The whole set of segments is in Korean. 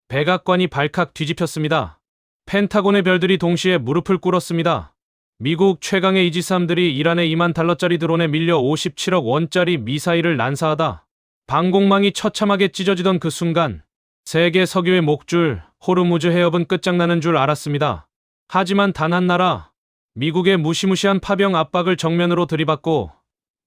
백악관이 발칵 뒤집혔습니다. 펜타곤의 별들이 동시에 무릎을 꿇었습니다. 미국 최강의 이지스함들이 이란의 2만 달러짜리 드론에 밀려 57억 원짜리 미사일을 난사하다 방공망이 처참하게 찢어지던 그 순간 세계 석유의 목줄 호르무즈 해협은 끝장나는 줄 알았습니다. 하지만 단 한 나라, 미국의 무시무시한 파병 압박을 정면으로 들이받고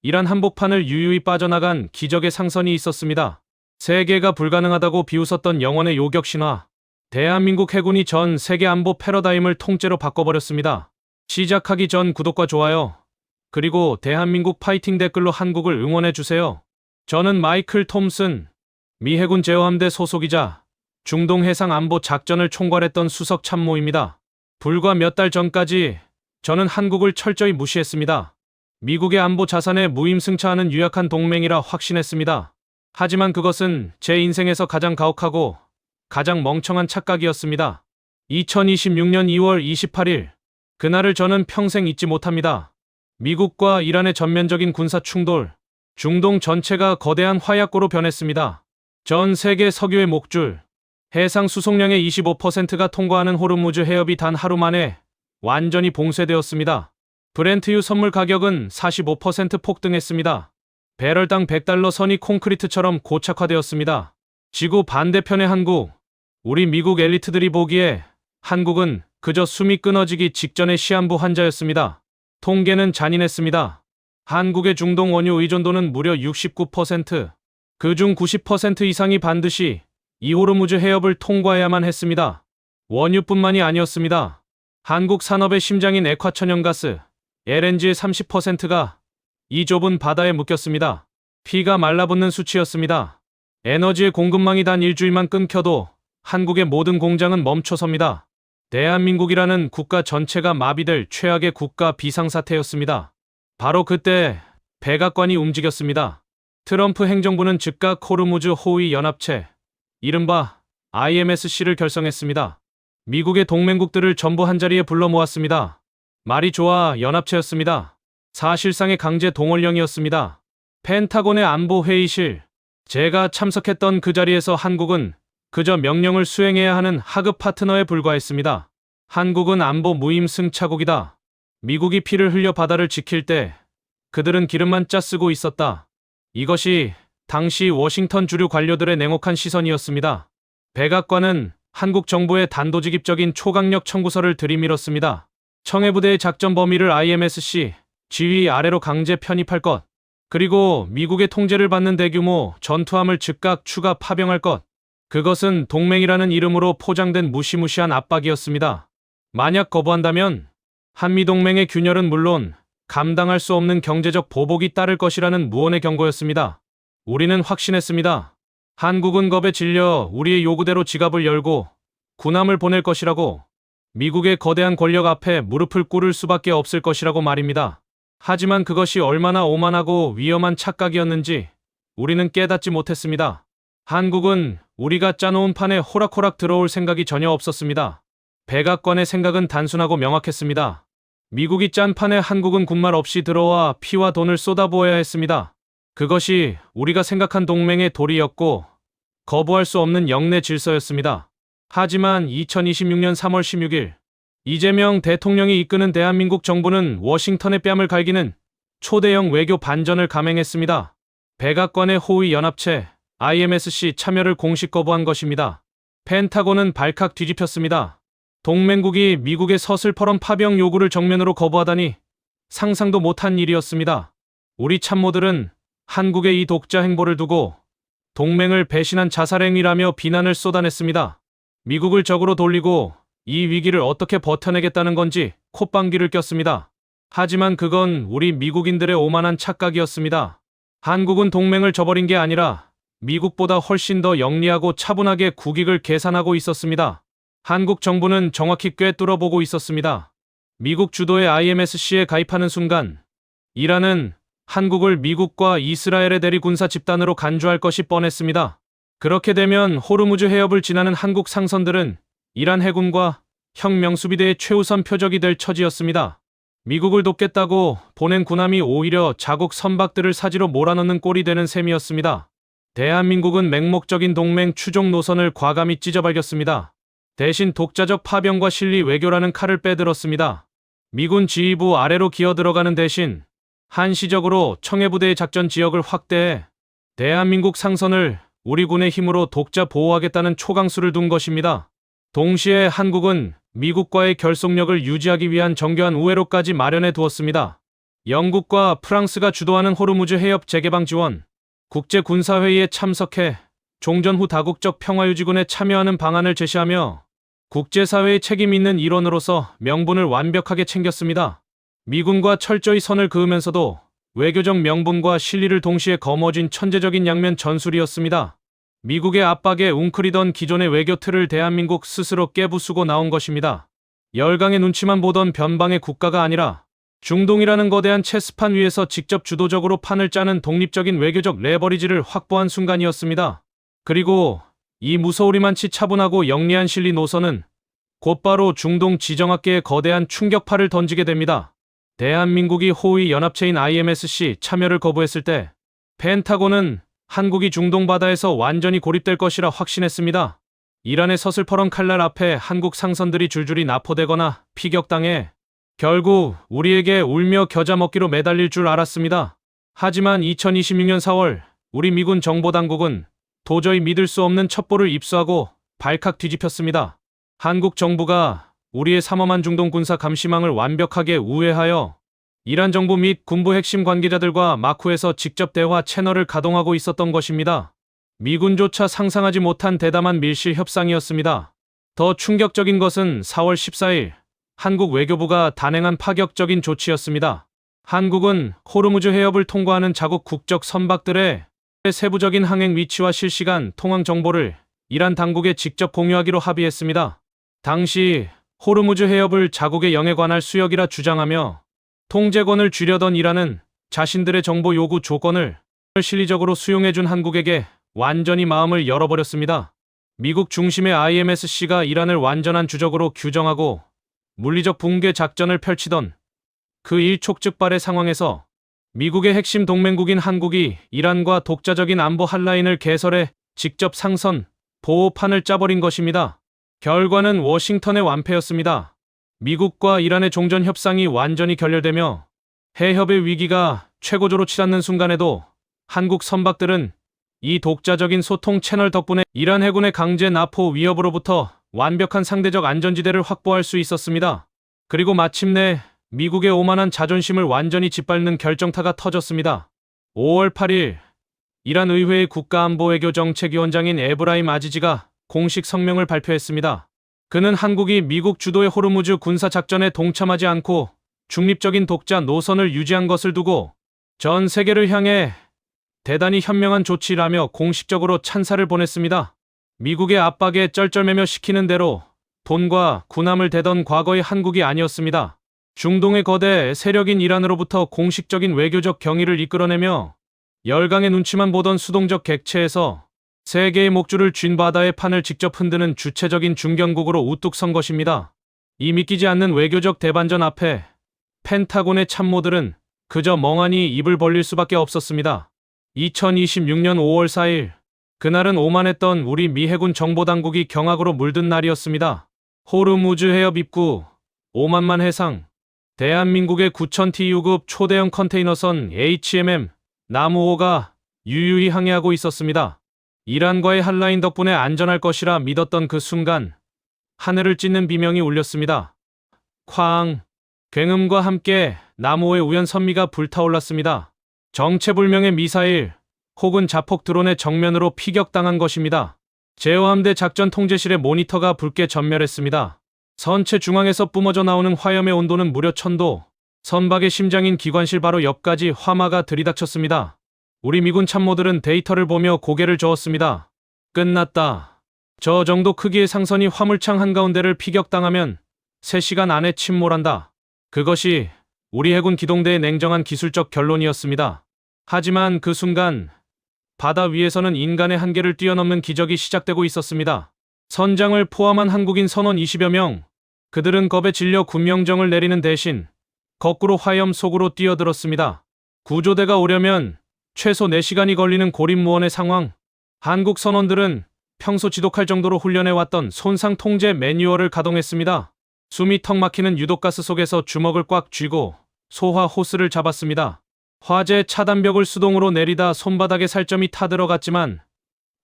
이란 한복판을 유유히 빠져나간 기적의 상선이 있었습니다. 세계가 불가능하다고 비웃었던 영원의 요격 신화. 대한민국 해군이 전 세계 안보 패러다임을 통째로 바꿔버렸습니다. 시작하기 전 구독과 좋아요, 그리고 대한민국 파이팅 댓글로 한국을 응원해주세요. 저는 마이클 톰슨, 미 해군 제어함대 소속이자 중동 해상 안보 작전을 총괄했던 수석 참모입니다. 불과 몇 달 전까지 저는 한국을 철저히 무시했습니다. 미국의 안보 자산에 무임승차하는 유약한 동맹이라 확신했습니다. 하지만 그것은 제 인생에서 가장 가혹하고 가장 멍청한 착각이었습니다. 2026년 2월 28일, 그날을 저는 평생 잊지 못합니다. 미국과 이란의 전면적인 군사 충돌, 중동 전체가 거대한 화약고로 변했습니다. 전 세계 석유의 목줄, 해상 수송량의 25%가 통과하는 호르무즈 해협이 단 하루 만에 완전히 봉쇄되었습니다. 브렌트유 선물 가격은 45% 폭등했습니다. 배럴당 $100 선이 콘크리트처럼 고착화되었습니다. 지구 반대편의 한국, 우리 미국 엘리트들이 보기에 한국은 그저 숨이 끊어지기 직전의 시한부 환자였습니다. 통계는 잔인했습니다. 한국의 중동 원유 의존도는 무려 69%, 그중 90% 이상이 반드시 이 호르무즈 해협을 통과해야만 했습니다. 원유뿐만이 아니었습니다. 한국 산업의 심장인 액화천연가스, LNG의 30%가 이 좁은 바다에 묶였습니다. 피가 말라붙는 수치였습니다. 에너지의 공급망이 단 일주일만 끊겨도 한국의 모든 공장은 멈춰섭니다. 대한민국이라는 국가 전체가 마비될 최악의 국가 비상사태였습니다. 바로 그때 백악관이 움직였습니다. 트럼프 행정부는 즉각 호르무즈 호위 연합체, 이른바 IMSC를 결성했습니다. 미국의 동맹국들을 전부 한자리에 불러 모았습니다. 말이 좋아 연합체였습니다. 사실상의 강제 동원령이었습니다. 펜타곤의 안보회의실, 제가 참석했던 그 자리에서 한국은 그저 명령을 수행해야 하는 하급 파트너에 불과했습니다. 한국은 안보 무임승차국이다. 미국이 피를 흘려 바다를 지킬 때 그들은 기름만 짜쓰고 있었다. 이것이 당시 워싱턴 주류 관료들의 냉혹한 시선이었습니다. 백악관은 한국 정부의 단도직입적인 초강력 청구서를 들이밀었습니다. 청해부대의 작전 범위를 IMSC 지휘 아래로 강제 편입할 것, 그리고 미국의 통제를 받는 대규모 전투함을 즉각 추가 파병할 것. 그것은 동맹이라는 이름으로 포장된 무시무시한 압박이었습니다. 만약 거부한다면 한미동맹의 균열은 물론 감당할 수 없는 경제적 보복이 따를 것이라는 무언의 경고였습니다. 우리는 확신했습니다. 한국은 겁에 질려 우리의 요구대로 지갑을 열고 군함을 보낼 것이라고, 미국의 거대한 권력 앞에 무릎을 꿇을 수밖에 없을 것이라고 말입니다. 하지만 그것이 얼마나 오만하고 위험한 착각이었는지 우리는 깨닫지 못했습니다. 한국은 우리가 짜놓은 판에 호락호락 들어올 생각이 전혀 없었습니다. 백악관의 생각은 단순하고 명확했습니다. 미국이 짠 판에 한국은 군말 없이 들어와 피와 돈을 쏟아부어야 했습니다. 그것이 우리가 생각한 동맹의 도리였고 거부할 수 없는 영내 질서였습니다. 하지만 2026년 3월 16일, 이재명 대통령이 이끄는 대한민국 정부는 워싱턴의 뺨을 갈기는 초대형 외교 반전을 감행했습니다. 백악관의 호위 연합체 IMSC 참여를 공식 거부한 것입니다. 펜타곤은 발칵 뒤집혔습니다. 동맹국이 미국의 서슬퍼런 파병 요구를 정면으로 거부하다니 상상도 못한 일이었습니다. 우리 참모들은 한국의 이 독자 행보를 두고 동맹을 배신한 자살행위라며 비난을 쏟아냈습니다. 미국을 적으로 돌리고 이 위기를 어떻게 버텨내겠다는 건지 콧방귀를 꼈습니다. 하지만 그건 우리 미국인들의 오만한 착각이었습니다. 한국은 동맹을 저버린 게 아니라 미국보다 훨씬 더 영리하고 차분하게 국익을 계산하고 있었습니다. 한국 정부는 정확히 꿰뚫어보고 있었습니다. 미국 주도의 IMSC에 가입하는 순간 이란은 한국을 미국과 이스라엘의 대리 군사 집단으로 간주할 것이 뻔했습니다. 그렇게 되면 호르무즈 해협을 지나는 한국 상선들은 이란 해군과 혁명수비대의 최우선 표적이 될 처지였습니다. 미국을 돕겠다고 보낸 군함이 오히려 자국 선박들을 사지로 몰아넣는 꼴이 되는 셈이었습니다. 대한민국은 맹목적인 동맹 추종 노선을 과감히 찢어발겼습니다. 대신 독자적 파병과 실리 외교라는 칼을 빼들었습니다. 미군 지휘부 아래로 기어 들어가는 대신 한시적으로 청해부대의 작전 지역을 확대해 대한민국 상선을 우리 군의 힘으로 독자 보호하겠다는 초강수를 둔 것입니다. 동시에 한국은 미국과의 결속력을 유지하기 위한 정교한 우회로까지 마련해 두었습니다. 영국과 프랑스가 주도하는 호르무즈 해협 재개방 지원, 국제군사회의에 참석해 종전 후 다국적 평화유지군에 참여하는 방안을 제시하며 국제사회의 책임 있는 일원으로서 명분을 완벽하게 챙겼습니다. 미군과 철저히 선을 그으면서도 외교적 명분과 실리를 동시에 거머쥔 천재적인 양면 전술이었습니다. 미국의 압박에 웅크리던 기존의 외교 틀을 대한민국 스스로 깨부수고 나온 것입니다. 열강의 눈치만 보던 변방의 국가가 아니라 중동이라는 거대한 체스판 위에서 직접 주도적으로 판을 짜는 독립적인 외교적 레버리지를 확보한 순간이었습니다. 그리고 이 무서우리만치 차분하고 영리한 실리 노선은 곧바로 중동 지정학계에 거대한 충격파를 던지게 됩니다. 대한민국이 호위 연합체인 IMSC 참여를 거부했을 때 펜타곤은 한국이 중동 바다에서 완전히 고립될 것이라 확신했습니다. 이란의 서슬퍼런 칼날 앞에 한국 상선들이 줄줄이 납포되거나 피격당해 결국 우리에게 울며 겨자 먹기로 매달릴 줄 알았습니다. 하지만 2026년 4월 우리 미군 정보당국은 도저히 믿을 수 없는 첩보를 입수하고 발칵 뒤집혔습니다. 한국 정부가 우리의 삼엄한 중동 군사 감시망을 완벽하게 우회하여 이란 정부 및 군부 핵심 관계자들과 마쿠에서 직접 대화 채널을 가동하고 있었던 것입니다. 미군조차 상상하지 못한 대담한 밀실 협상이었습니다. 더 충격적인 것은 4월 14일 한국 외교부가 단행한 파격적인 조치였습니다. 한국은 호르무즈 해협을 통과하는 자국 국적 선박들의 세부적인 항행 위치와 실시간 통항 정보를 이란 당국에 직접 공유하기로 합의했습니다. 당시 호르무즈 해협을 자국의 영에 관할 수역이라 주장하며 통제권을 쥐려던 이란은 자신들의 정보 요구 조건을 실리적으로 수용해준 한국에게 완전히 마음을 열어버렸습니다. 미국 중심의 IMSC가 이란을 완전한 주적으로 규정하고 물리적 붕괴 작전을 펼치던 그 일촉즉발의 상황에서 미국의 핵심 동맹국인 한국이 이란과 독자적인 안보 한라인을 개설해 직접 상선, 보호판을 짜버린 것입니다. 결과는 워싱턴의 완패였습니다. 미국과 이란의 종전 협상이 완전히 결렬되며 해협의 위기가 최고조로 치닫는 순간에도 한국 선박들은 이 독자적인 소통 채널 덕분에 이란 해군의 강제 납포 위협으로부터 완벽한 상대적 안전지대를 확보할 수 있었습니다. 그리고 마침내 미국의 오만한 자존심을 완전히 짓밟는 결정타가 터졌습니다. 5월 8일 이란 의회의 국가안보외교정책위원장인 에브라임 아지지가 공식 성명을 발표했습니다. 그는 한국이 미국 주도의 호르무즈 군사작전에 동참하지 않고 중립적인 독자 노선을 유지한 것을 두고 전 세계를 향해 대단히 현명한 조치라며 공식적으로 찬사를 보냈습니다. 미국의 압박에 쩔쩔매며 시키는 대로 돈과 군함을 대던 과거의 한국이 아니었습니다. 중동의 거대 세력인 이란으로부터 공식적인 외교적 경의를 이끌어내며 열강의 눈치만 보던 수동적 객체에서 세계의 목줄을 쥔 바다의 판을 직접 흔드는 주체적인 중견국으로 우뚝 선 것입니다. 이 믿기지 않는 외교적 대반전 앞에 펜타곤의 참모들은 그저 멍하니 입을 벌릴 수밖에 없었습니다. 2026년 5월 4일 그날은 오만했던 우리 미 해군 정보당국이 경악으로 물든 날이었습니다. 호르무즈 해협 입구 오만만 해상 대한민국의 9000TU급 초대형 컨테이너선 HMM 나무호가 유유히 항해하고 있었습니다. 이란과의 한라인 덕분에 안전할 것이라 믿었던 그 순간 하늘을 찢는 비명이 울렸습니다. 쾅! 굉음과 함께 나무호의 우연 선미가 불타올랐습니다. 정체불명의 미사일 혹은 자폭 드론의 정면으로 피격당한 것입니다. 제어함대 작전 통제실의 모니터가 붉게 전멸했습니다. 선체 중앙에서 뿜어져 나오는 화염의 온도는 무려 1000도. 선박의 심장인 기관실 바로 옆까지 화마가 들이닥쳤습니다. 우리 미군 참모들은 데이터를 보며 고개를 저었습니다. 끝났다. 저 정도 크기의 상선이 화물창 한가운데를 피격당하면 3시간 안에 침몰한다. 그것이 우리 해군 기동대의 냉정한 기술적 결론이었습니다. 하지만 그 순간 바다 위에서는 인간의 한계를 뛰어넘는 기적이 시작되고 있었습니다. 선장을 포함한 한국인 선원 20여 명. 그들은 겁에 질려 군명정을 내리는 대신 거꾸로 화염 속으로 뛰어들었습니다. 구조대가 오려면 최소 4시간이 걸리는 고립무원의 상황. 한국 선원들은 평소 지독할 정도로 훈련해왔던 손상 통제 매뉴얼을 가동했습니다. 숨이 턱 막히는 유독가스 속에서 주먹을 꽉 쥐고 소화 호스를 잡았습니다. 화재 차단벽을 수동으로 내리다 손바닥에 살점이 타들어갔지만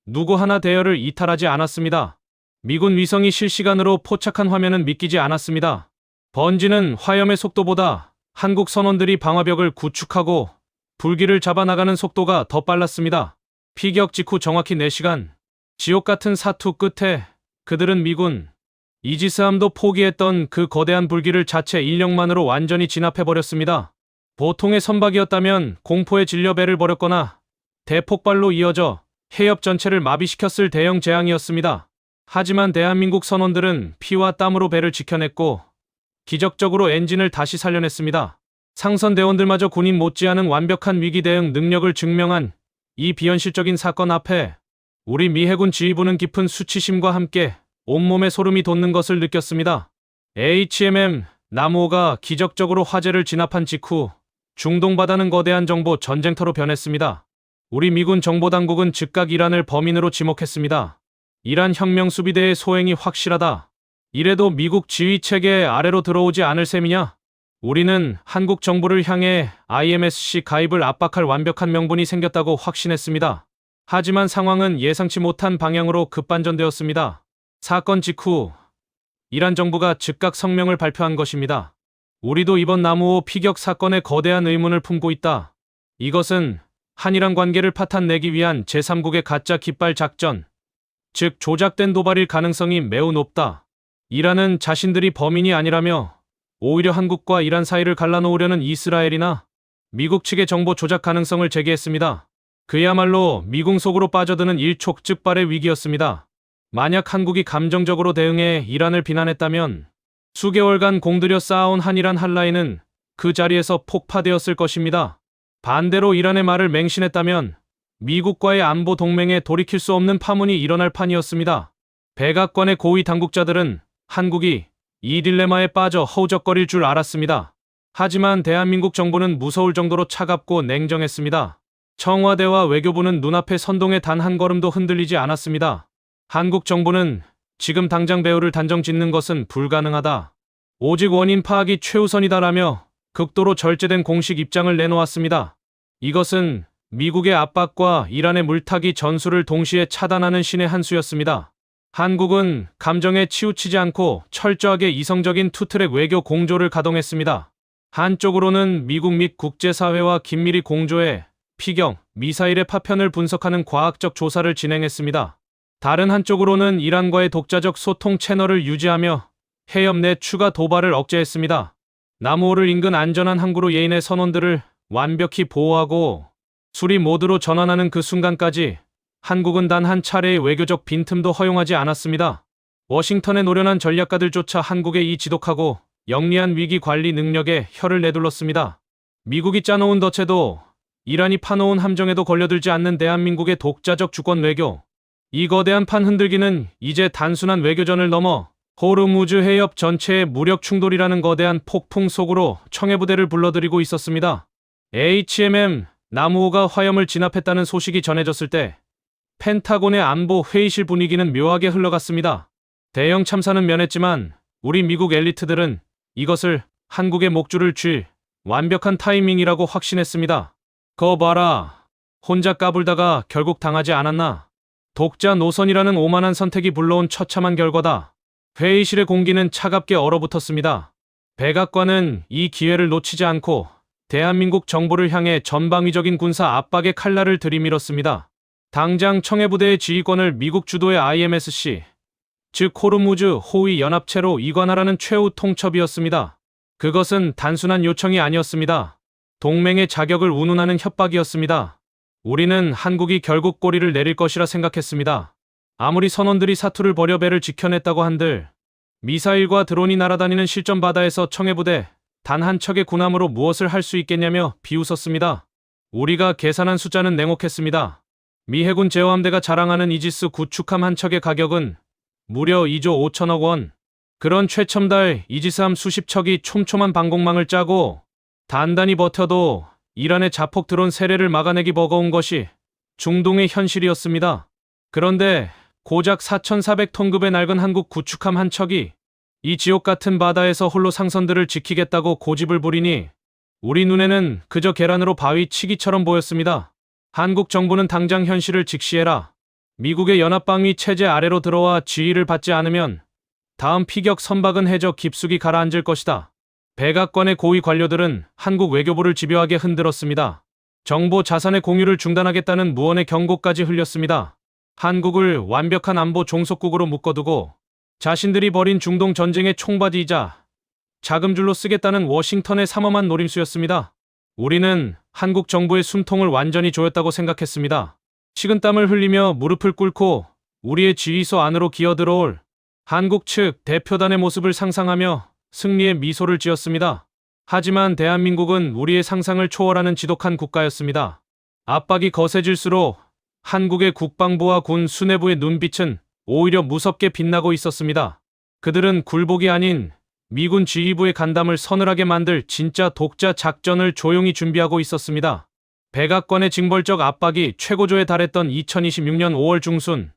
누구 하나 대열을 이탈하지 않았습니다. 미군 위성이 실시간으로 포착한 화면은 믿기지 않았습니다. 번지는 화염의 속도보다 한국 선원들이 방화벽을 구축하고 불길을 잡아나가는 속도가 더 빨랐습니다. 피격 직후 정확히 4시간. 지옥 같은 사투 끝에 그들은 미군 이지스함도 포기했던 그 거대한 불길을 자체 인력만으로 완전히 진압해버렸습니다. 보통의 선박이었다면 공포에 질려 배를 버렸거나 대폭발로 이어져 해협 전체를 마비시켰을 대형 재앙이었습니다. 하지만 대한민국 선원들은 피와 땀으로 배를 지켜냈고 기적적으로 엔진을 다시 살려냈습니다. 상선 대원들마저 군인 못지않은 완벽한 위기 대응 능력을 증명한 이 비현실적인 사건 앞에 우리 미 해군 지휘부는 깊은 수치심과 함께 온몸에 소름이 돋는 것을 느꼈습니다. HMM 나무호가 기적적으로 화재를 진압한 직후 중동 바다는 거대한 정보 전쟁터로 변했습니다. 우리 미군 정보당국은 즉각 이란을 범인으로 지목했습니다. 이란 혁명수비대의 소행이 확실하다. 이래도 미국 지휘체계 아래로 들어오지 않을 셈이냐? 우리는 한국 정부를 향해 IMSC 가입을 압박할 완벽한 명분이 생겼다고 확신했습니다. 하지만 상황은 예상치 못한 방향으로 급반전되었습니다. 사건 직후 이란 정부가 즉각 성명을 발표한 것입니다. 우리도 이번 나무호 피격 사건에 거대한 의문을 품고 있다. 이것은 한이란 관계를 파탄내기 위한 제3국의 가짜 깃발 작전, 즉 조작된 도발일 가능성이 매우 높다. 이란은 자신들이 범인이 아니라며 오히려 한국과 이란 사이를 갈라놓으려는 이스라엘이나 미국 측의 정보 조작 가능성을 제기했습니다. 그야말로 미궁 속으로 빠져드는 일촉즉발의 위기였습니다. 만약 한국이 감정적으로 대응해 이란을 비난했다면 수개월간 공들여 쌓아온 한이란 한라인은 그 자리에서 폭파되었을 것입니다. 반대로 이란의 말을 맹신했다면 미국과의 안보 동맹에 돌이킬 수 없는 파문이 일어날 판이었습니다. 백악관의 고위 당국자들은 한국이 이 딜레마에 빠져 허우적거릴 줄 알았습니다. 하지만 대한민국 정부는 무서울 정도로 차갑고 냉정했습니다. 청와대와 외교부는 눈앞에 선동의 단 한 걸음도 흔들리지 않았습니다. 한국 정부는 지금 당장 배후를 단정 짓는 것은 불가능하다. 오직 원인 파악이 최우선이다라며 극도로 절제된 공식 입장을 내놓았습니다. 이것은 미국의 압박과 이란의 물타기 전술을 동시에 차단하는 신의 한 수였습니다. 한국은 감정에 치우치지 않고 철저하게 이성적인 투트랙 외교 공조를 가동했습니다. 한쪽으로는 미국 및 국제사회와 긴밀히 공조해 피격, 미사일의 파편을 분석하는 과학적 조사를 진행했습니다. 다른 한쪽으로는 이란과의 독자적 소통 채널을 유지하며 해협 내 추가 도발을 억제했습니다. 나무호를 인근 안전한 항구로 예인해 선원들을 완벽히 보호하고 수리 모드로 전환하는 그 순간까지 한국은 단 한 차례의 외교적 빈틈도 허용하지 않았습니다. 워싱턴의 노련한 전략가들조차 한국의 이 지독하고 영리한 위기 관리 능력에 혀를 내둘렀습니다. 미국이 짜놓은 덫에도 이란이 파놓은 함정에도 걸려들지 않는 대한민국의 독자적 주권 외교. 이 거대한 판 흔들기는 이제 단순한 외교전을 넘어 호르무즈 해협 전체의 무력 충돌이라는 거대한 폭풍 속으로 청해부대를 불러들이고 있었습니다. HMM 나무호가 화염을 진압했다는 소식이 전해졌을 때 펜타곤의 안보 회의실 분위기는 묘하게 흘러갔습니다. 대형 참사는 면했지만 우리 미국 엘리트들은 이것을 한국의 목줄을 쥘 완벽한 타이밍이라고 확신했습니다. 거 봐라. 혼자 까불다가 결국 당하지 않았나. 독자 노선이라는 오만한 선택이 불러온 처참한 결과다. 회의실의 공기는 차갑게 얼어붙었습니다. 백악관은 이 기회를 놓치지 않고 대한민국 정부를 향해 전방위적인 군사 압박의 칼날을 들이밀었습니다. 당장 청해부대의 지휘권을 미국 주도의 IMSC, 즉 호르무즈 호위 연합체로 이관하라는 최후 통첩이었습니다. 그것은 단순한 요청이 아니었습니다. 동맹의 자격을 운운하는 협박이었습니다. 우리는 한국이 결국 꼬리를 내릴 것이라 생각했습니다. 아무리 선원들이 사투를 벌여 배를 지켜냈다고 한들 미사일과 드론이 날아다니는 실전 바다에서 청해부대 단 한 척의 군함으로 무엇을 할 수 있겠냐며 비웃었습니다. 우리가 계산한 숫자는 냉혹했습니다. 미 해군 제어함대가 자랑하는 이지스 구축함 한 척의 가격은 무려 2조 5천억 원. 그런 최첨달 이지스함 수십 척이 촘촘한 방공망을 짜고 단단히 버텨도 이란의 자폭 드론 세례를 막아내기 버거운 것이 중동의 현실이었습니다. 그런데 고작 4,400톤급의 낡은 한국 구축함 한 척이 이 지옥 같은 바다에서 홀로 상선들을 지키겠다고 고집을 부리니 우리 눈에는 그저 계란으로 바위 치기처럼 보였습니다. 한국 정부는 당장 현실을 직시해라. 미국의 연합방위 체제 아래로 들어와 지휘를 받지 않으면 다음 피격 선박은 해저 깊숙이 가라앉을 것이다. 백악관의 고위 관료들은 한국 외교부를 집요하게 흔들었습니다. 정보 자산의 공유를 중단하겠다는 무언의 경고까지 흘렸습니다. 한국을 완벽한 안보 종속국으로 묶어두고 자신들이 벌인 중동 전쟁의 총바디이자 자금줄로 쓰겠다는 워싱턴의 삼엄한 노림수였습니다. 우리는 한국 정부의 숨통을 완전히 조였다고 생각했습니다. 식은땀을 흘리며 무릎을 꿇고 우리의 지휘소 안으로 기어들어올 한국 측 대표단의 모습을 상상하며 승리의 미소를 지었습니다. 하지만 대한민국은 우리의 상상을 초월하는 지독한 국가였습니다. 압박이 거세질수록 한국의 국방부와 군 수뇌부의 눈빛은 오히려 무섭게 빛나고 있었습니다. 그들은 굴복이 아닌 미군 지휘부의 간담을 서늘하게 만들 진짜 독자 작전을 조용히 준비하고 있었습니다. 백악관의 징벌적 압박이 최고조에 달했던 2026년 5월 중순,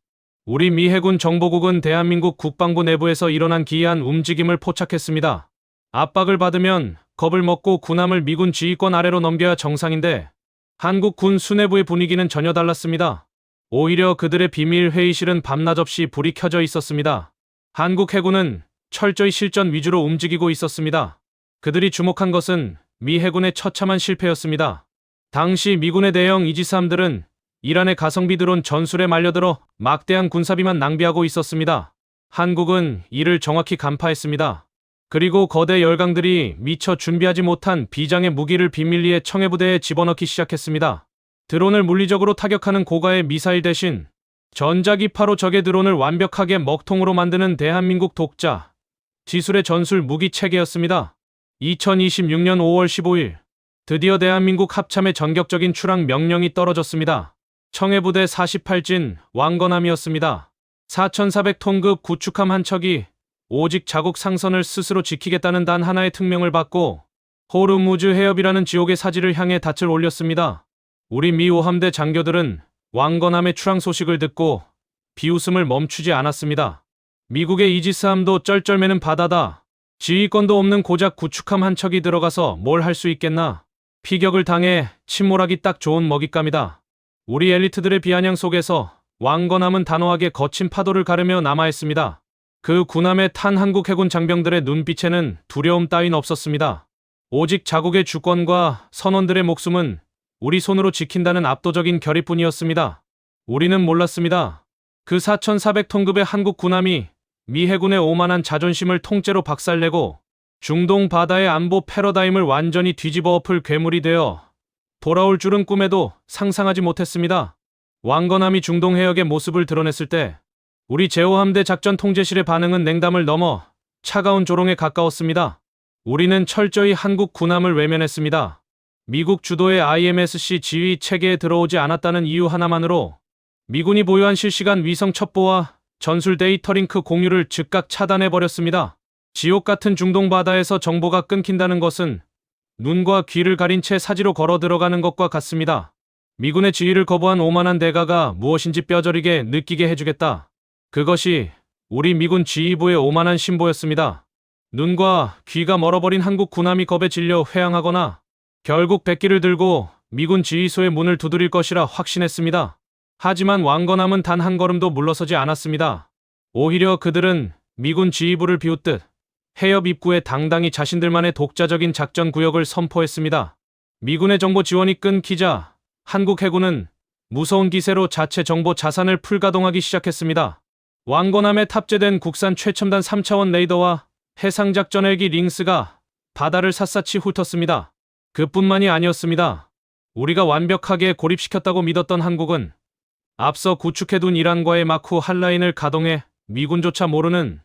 우리 미 해군 정보국은 대한민국 국방부 내부에서 일어난 기이한 움직임을 포착했습니다. 압박을 받으면 겁을 먹고 군함을 미군 지휘권 아래로 넘겨야 정상인데 한국 군 수뇌부의 분위기는 전혀 달랐습니다. 오히려 그들의 비밀 회의실은 밤낮 없이 불이 켜져 있었습니다. 한국 해군은 철저히 실전 위주로 움직이고 있었습니다. 그들이 주목한 것은 미 해군의 처참한 실패였습니다. 당시 미군의 대형 이지스함들은 이란의 가성비 드론 전술에 말려들어 막대한 군사비만 낭비하고 있었습니다. 한국은 이를 정확히 간파했습니다. 그리고 거대 열강들이 미처 준비하지 못한 비장의 무기를 비밀리에 청해부대에 집어넣기 시작했습니다. 드론을 물리적으로 타격하는 고가의 미사일 대신 전자기파로 적의 드론을 완벽하게 먹통으로 만드는 대한민국 독자 지술의 전술 무기 체계였습니다. 2026년 5월 15일 드디어 대한민국 합참의 전격적인 출항 명령이 떨어졌습니다. 청해부대 48진 왕건함이었습니다. 4,400톤급 구축함 한 척이 오직 자국 상선을 스스로 지키겠다는 단 하나의 특명을 받고 호르무즈 해협이라는 지옥의 사지를 향해 닻을 올렸습니다. 우리 미 오함대 장교들은 왕건함의 출항 소식을 듣고 비웃음을 멈추지 않았습니다. 미국의 이지스함도 쩔쩔매는 바다다. 지휘권도 없는 고작 구축함 한 척이 들어가서 뭘 할 수 있겠나. 피격을 당해 침몰하기 딱 좋은 먹잇감이다. 우리 엘리트들의 비아냥 속에서 왕건함은 단호하게 거친 파도를 가르며 남아있습니다. 그 군함에 탄 한국 해군 장병들의 눈빛에는 두려움 따윈 없었습니다. 오직 자국의 주권과 선원들의 목숨은 우리 손으로 지킨다는 압도적인 결의뿐이었습니다. 우리는 몰랐습니다. 그 4,400톤급의 한국 군함이 미 해군의 오만한 자존심을 통째로 박살내고 중동 바다의 안보 패러다임을 완전히 뒤집어 엎을 괴물이 되어 돌아올 줄은 꿈에도 상상하지 못했습니다. 왕건함이 중동 해역의 모습을 드러냈을 때 우리 제5함대 작전 통제실의 반응은 냉담을 넘어 차가운 조롱에 가까웠습니다. 우리는 철저히 한국 군함을 외면했습니다. 미국 주도의 IMSC 지휘 체계에 들어오지 않았다는 이유 하나만으로 미군이 보유한 실시간 위성 첩보와 전술 데이터 링크 공유를 즉각 차단해버렸습니다. 지옥 같은 중동 바다에서 정보가 끊긴다는 것은 눈과 귀를 가린 채 사지로 걸어 들어가는 것과 같습니다. 미군의 지휘를 거부한 오만한 대가가 무엇인지 뼈저리게 느끼게 해주겠다. 그것이 우리 미군 지휘부의 오만한 신보였습니다. 눈과 귀가 멀어버린 한국 군함이 겁에 질려 회항하거나 결국 백기를 들고 미군 지휘소의 문을 두드릴 것이라 확신했습니다. 하지만 왕건함은 단 한 걸음도 물러서지 않았습니다. 오히려 그들은 미군 지휘부를 비웃듯 해협 입구에 당당히 자신들만의 독자적인 작전 구역을 선포했습니다. 미군의 정보 지원이 끊기자 한국 해군은 무서운 기세로 자체 정보 자산을 풀가동하기 시작했습니다. 왕건함에 탑재된 국산 최첨단 3차원 레이더와 해상작전 헬기 링스가 바다를 샅샅이 훑었습니다. 그뿐만이 아니었습니다. 우리가 완벽하게 고립시켰다고 믿었던 한국은 앞서 구축해둔 이란과의 마쿠 한라인을 가동해 미군조차 모르는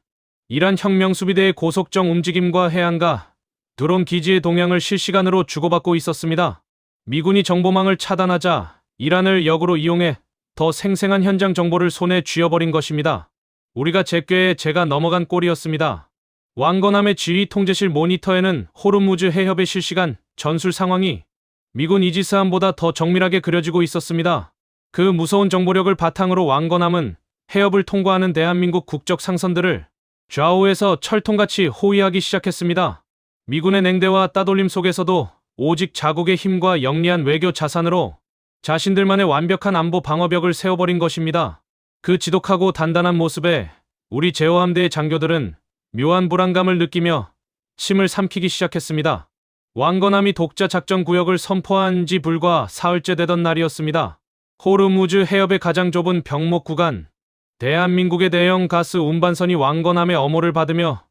이란 혁명수비대의 고속정 움직임과 해안가 드론 기지의 동향을 실시간으로 주고받고 있었습니다. 미군이 정보망을 차단하자 이란을 역으로 이용해 더 생생한 현장 정보를 손에 쥐어버린 것입니다. 우리가 제꾀에 제가 넘어간 꼴이었습니다. 왕건함의 지휘 통제실 모니터에는 호르무즈 해협의 실시간 전술 상황이 미군 이지스함보다 더 정밀하게 그려지고 있었습니다. 그 무서운 정보력을 바탕으로 왕건함은 해협을 통과하는 대한민국 국적 상선들을 좌우에서 철통같이 호위하기 시작했습니다. 미군의 냉대와 따돌림 속에서도 오직 자국의 힘과 영리한 외교 자산으로 자신들만의 완벽한 안보 방어벽을 세워버린 것입니다. 그 지독하고 단단한 모습에 우리 제어함대의 장교들은 묘한 불안감을 느끼며 침을 삼키기 시작했습니다. 왕건함이 독자 작전 구역을 선포한 지 불과 사흘째 되던 날이었습니다. 호르무즈 해협의 가장 좁은 병목 구간, 대한민국의 대형 가스 운반선이 왕건함의 엄호를 받으며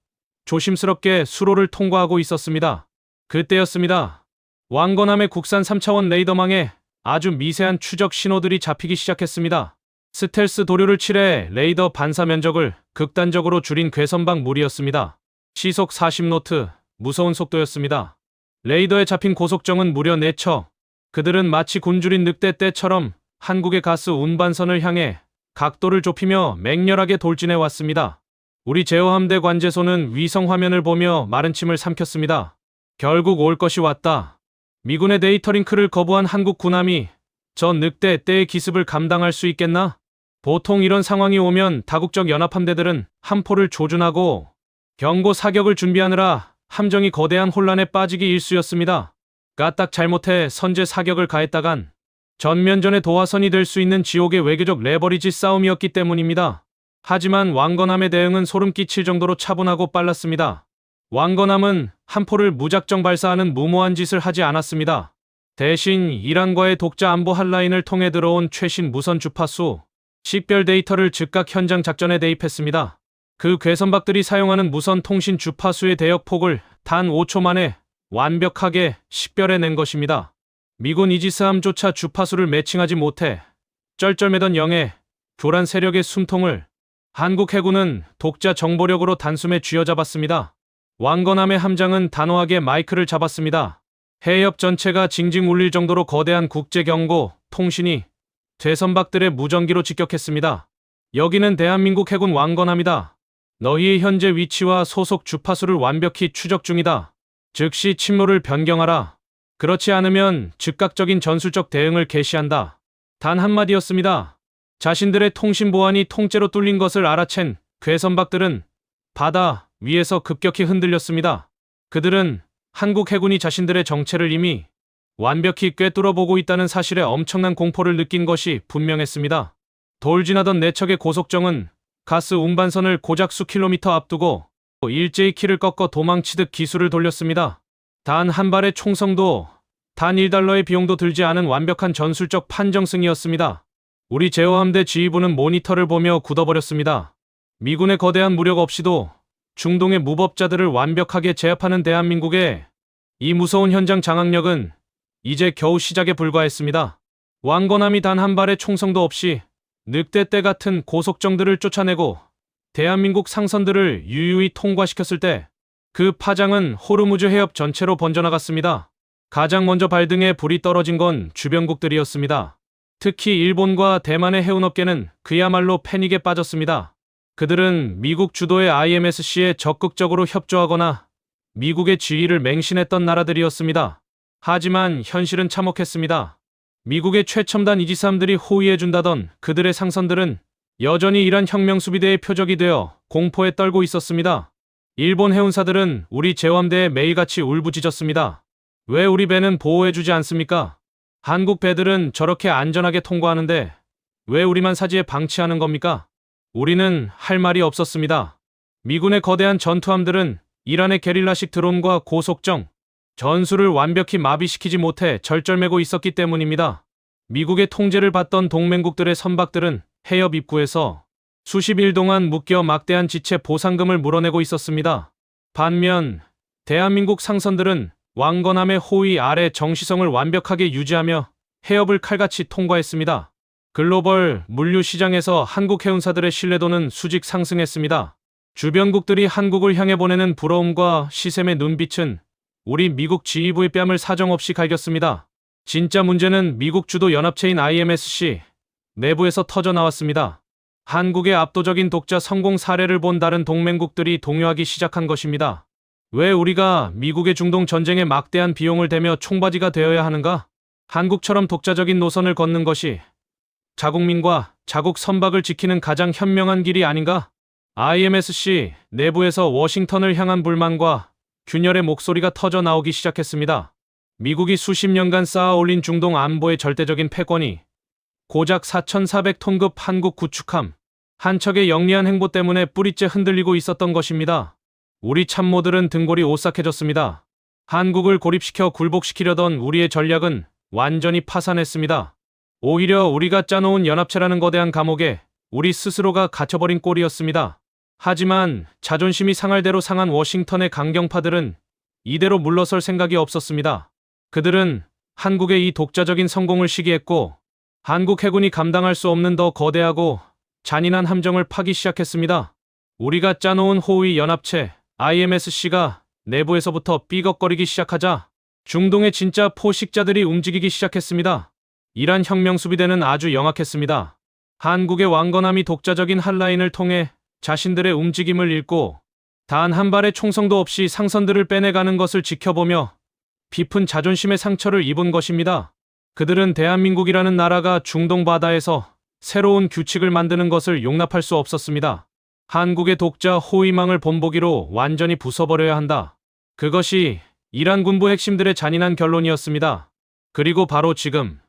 조심스럽게 수로를 통과하고 있었습니다. 그때였습니다. 왕건함의 국산 3차원 레이더망에 아주 미세한 추적 신호들이 잡히기 시작했습니다. 스텔스 도료를 칠해 레이더 반사 면적을 극단적으로 줄인 괴선박 무리였습니다. 시속 40노트, 무서운 속도였습니다. 레이더에 잡힌 고속정은 무려 4척. 그들은 마치 굶주린 늑대떼처럼 한국의 가스 운반선을 향해 각도를 좁히며 맹렬하게 돌진해 왔습니다. 우리 제어함대 관제소는 위성 화면을 보며 마른 침을 삼켰습니다. 결국 올 것이 왔다. 미군의 데이터링크를 거부한 한국 군함이 저 늑대떼의 기습을 감당할 수 있겠나? 보통 이런 상황이 오면 다국적 연합함대들은 함포를 조준하고 경고 사격을 준비하느라 함정이 거대한 혼란에 빠지기 일쑤였습니다. 까딱 잘못해 선제 사격을 가했다간 전면전의 도화선이 될 수 있는 지옥의 외교적 레버리지 싸움이었기 때문입니다. 하지만 왕건함의 대응은 소름 끼칠 정도로 차분하고 빨랐습니다. 왕건함은 함포를 무작정 발사하는 무모한 짓을 하지 않았습니다. 대신 이란과의 독자 안보 핫라인을 통해 들어온 최신 무선 주파수, 식별 데이터를 즉각 현장 작전에 대입했습니다. 그 괴선박들이 사용하는 무선 통신 주파수의 대역폭을 단 5초 만에 완벽하게 식별해낸 것입니다. 미군 이지스함조차 주파수를 매칭하지 못해 쩔쩔매던 영해 교란 세력의 숨통을 한국 해군은 독자 정보력으로 단숨에 쥐어잡았습니다. 왕건함의 함장은 단호하게 마이크를 잡았습니다. 해협 전체가 징징 울릴 정도로 거대한 국제경고 통신이 괴선박들의 무전기로 직격했습니다. 여기는 대한민국 해군 왕건함이다. 너희의 현재 위치와 소속 주파수를 완벽히 추적 중이다. 즉시 침로를 변경하라. 그렇지 않으면 즉각적인 전술적 대응을 개시한다. 단 한마디였습니다. 자신들의 통신 보안이 통째로 뚫린 것을 알아챈 괴선박들은 바다 위에서 급격히 흔들렸습니다. 그들은 한국 해군이 자신들의 정체를 이미 완벽히 꿰뚫어보고 있다는 사실에 엄청난 공포를 느낀 것이 분명했습니다. 돌진하던 4척의 고속정은 가스 운반선을 고작 수킬로미터 앞두고 일제히 키를 꺾어 도망치듯 기술을 돌렸습니다. 단 한 발의 총성도 단 1달러의 비용도 들지 않은 완벽한 전술적 판정승이었습니다. 우리 제어함대 지휘부는 모니터를 보며 굳어버렸습니다. 미군의 거대한 무력 없이도 중동의 무법자들을 완벽하게 제압하는 대한민국의 이 무서운 현장 장악력은 이제 겨우 시작에 불과했습니다. 왕건함이 단 한 발의 총성도 없이 늑대떼 같은 고속정들을 쫓아내고 대한민국 상선들을 유유히 통과시켰을 때 그 파장은 호르무즈 해협 전체로 번져나갔습니다. 가장 먼저 발등에 불이 떨어진 건 주변국들이었습니다. 특히 일본과 대만의 해운업계는 그야말로 패닉에 빠졌습니다. 그들은 미국 주도의 IMSC에 적극적으로 협조하거나 미국의 지위를 맹신했던 나라들이었습니다. 하지만 현실은 참혹했습니다. 미국의 최첨단 이지스함들이 호위해준다던 그들의 상선들은 여전히 이란 혁명수비대의 표적이 되어 공포에 떨고 있었습니다. 일본 해운사들은 우리 제어함대에 매일같이 울부짖었습니다. 왜 우리 배는 보호해주지 않습니까? 한국 배들은 저렇게 안전하게 통과하는데 왜 우리만 사지에 방치하는 겁니까? 우리는 할 말이 없었습니다. 미군의 거대한 전투함들은 이란의 게릴라식 드론과 고속정, 전술을 완벽히 마비시키지 못해 절절매고 있었기 때문입니다. 미국의 통제를 받던 동맹국들의 선박들은 해협 입구에서 수십 일 동안 묶여 막대한 지체 보상금을 물어내고 있었습니다. 반면 대한민국 상선들은 왕건함의 호위 아래 정시성을 완벽하게 유지하며 해협을 칼같이 통과했습니다. 글로벌 물류 시장에서 한국 해운사들의 신뢰도는 수직 상승했습니다. 주변국들이 한국을 향해 보내는 부러움과 시샘의 눈빛은 우리 미국 지휘부의 뺨을 사정없이 갈겼습니다. 진짜 문제는 미국 주도 연합체인 IMSC 내부에서 터져나왔습니다. 한국의 압도적인 독자 성공 사례를 본 다른 동맹국들이 동요하기 시작한 것입니다. 왜 우리가 미국의 중동 전쟁에 막대한 비용을 대며 총바지가 되어야 하는가? 한국처럼 독자적인 노선을 걷는 것이 자국민과 자국 선박을 지키는 가장 현명한 길이 아닌가? IMSC 내부에서 워싱턴을 향한 불만과 균열의 목소리가 터져 나오기 시작했습니다. 미국이 수십 년간 쌓아올린 중동 안보의 절대적인 패권이 고작 4,400톤급 한국 구축함 한 척의 영리한 행보 때문에 뿌리째 흔들리고 있었던 것입니다. 우리 참모들은 등골이 오싹해졌습니다. 한국을 고립시켜 굴복시키려던 우리의 전략은 완전히 파산했습니다. 오히려 우리가 짜놓은 연합체라는 거대한 감옥에 우리 스스로가 갇혀버린 꼴이었습니다. 하지만 자존심이 상할 대로 상한 워싱턴의 강경파들은 이대로 물러설 생각이 없었습니다. 그들은 한국의 이 독자적인 성공을 시기했고 한국 해군이 감당할 수 없는 더 거대하고 잔인한 함정을 파기 시작했습니다. 우리가 짜놓은 호위 연합체 IMSC가 내부에서부터 삐걱거리기 시작하자 중동의 진짜 포식자들이 움직이기 시작했습니다. 이란 혁명수비대는 아주 영악했습니다. 한국의 왕건함이 독자적인 한라인을 통해 자신들의 움직임을 읽고 단 한 발의 총성도 없이 상선들을 빼내가는 것을 지켜보며 깊은 자존심의 상처를 입은 것입니다. 그들은 대한민국이라는 나라가 중동 바다에서 새로운 규칙을 만드는 것을 용납할 수 없었습니다. 한국의 독자 호위망을 본보기로 완전히 부숴버려야 한다. 그것이 이란 군부 핵심들의 잔인한 결론이었습니다. 그리고 바로 지금